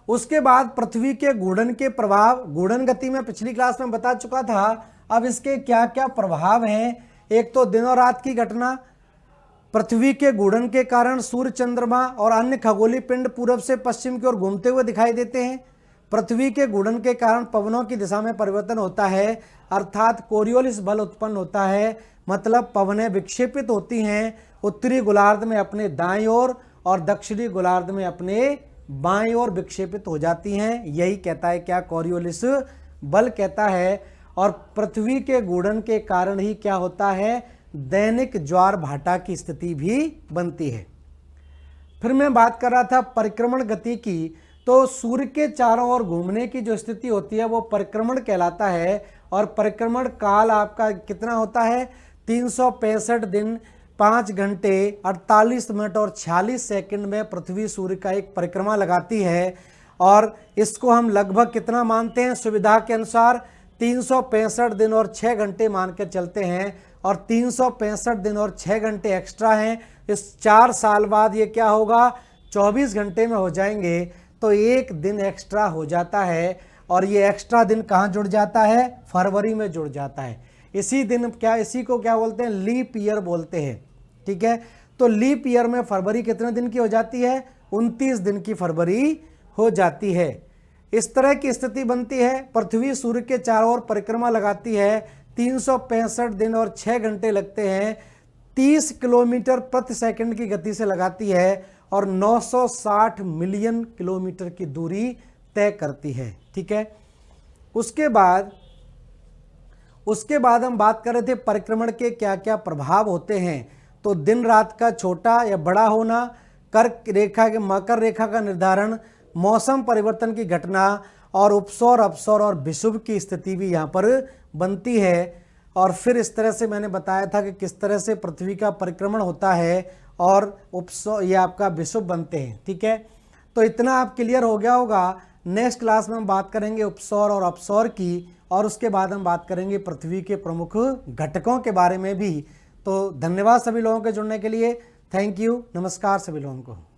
उसके बाद पृथ्वी के घूर्णन के प्रभाव, घूर्णन गति में पिछली क्लास में बता चुका था। अब इसके क्या क्या प्रभाव हैं? एक तो दिन और रात की घटना, पृथ्वी के घूर्णन के कारण सूर्य, चंद्रमा और अन्य खगोलीय पिंड पूर्व से पश्चिम की ओर घूमते हुए दिखाई देते हैं। पृथ्वी के घूर्णन के कारण पवनों की दिशा में परिवर्तन होता है, अर्थात कोरियोलिस बल उत्पन्न होता है, मतलब पवनें विक्षेपित होती हैं उत्तरी गोलार्ध में अपने दाईं ओर और दक्षिणी गोलार्ध में अपने बाईं ओर विक्षेपित हो जाती हैं। यही कहता है क्या? कोरियोलिस बल कहता है। और पृथ्वी के घूर्णन के कारण ही क्या होता है? दैनिक ज्वार भाटा की स्थिति भी बनती है। फिर मैं बात कर रहा था परिक्रमण गति की। तो सूर्य के चारों ओर घूमने की जो स्थिति होती है वो परिक्रमण कहलाता है। और परिक्रमण काल आपका कितना होता है? 365 दिन 5 घंटे 48 मिनट और 46 सेकंड में पृथ्वी सूर्य का एक परिक्रमा लगाती है। और इसको हम लगभग कितना मानते हैं? सुविधा के अनुसार 365 दिन और 6 घंटे मान के चलते हैं। और 365 दिन और 6 घंटे एक्स्ट्रा हैं। इस 4 साल बाद ये क्या होगा? 24 घंटे में हो जाएंगे। तो एक दिन एक्स्ट्रा हो जाता है, और ये एक्स्ट्रा दिन कहाँ जुड़ जाता है? फरवरी में जुड़ जाता है। इसी को क्या बोलते हैं? लीप ईयर बोलते हैं। ठीक है, तो लीप ईयर में फरवरी कितने दिन की हो जाती है? 29 दिन की फरवरी हो जाती है। इस तरह की स्थिति बनती है। पृथ्वी सूर्य के चारों ओर परिक्रमा लगाती है, 365 दिन और 6 घंटे लगते हैं, 30 किलोमीटर प्रति सेकंड की गति से लगाती है, और 960 मिलियन किलोमीटर की दूरी तय करती है। ठीक है, उसके बाद हम बात कर रहे थे परिक्रमण के क्या क्या प्रभाव होते हैं। तो दिन रात का छोटा या बड़ा होना, मकर रेखा का निर्धारण, मौसम परिवर्तन की घटना, और उपसौर, अपसौर और विषुव की स्थिति भी यहाँ पर बनती है। और फिर इस तरह से मैंने बताया था कि किस तरह से पृथ्वी का परिक्रमण होता है और उपसौर, ये आपका विषुव बनते हैं। ठीक है, तो इतना आप क्लियर हो गया होगा। नेक्स्ट क्लास में हम बात करेंगे उपसौर और अपसौर की, और उसके बाद हम बात करेंगे पृथ्वी के प्रमुख घटकों के बारे में भी। तो धन्यवाद सभी लोगों के जुड़ने के लिए। थैंक यू, नमस्कार सभी लोगों को।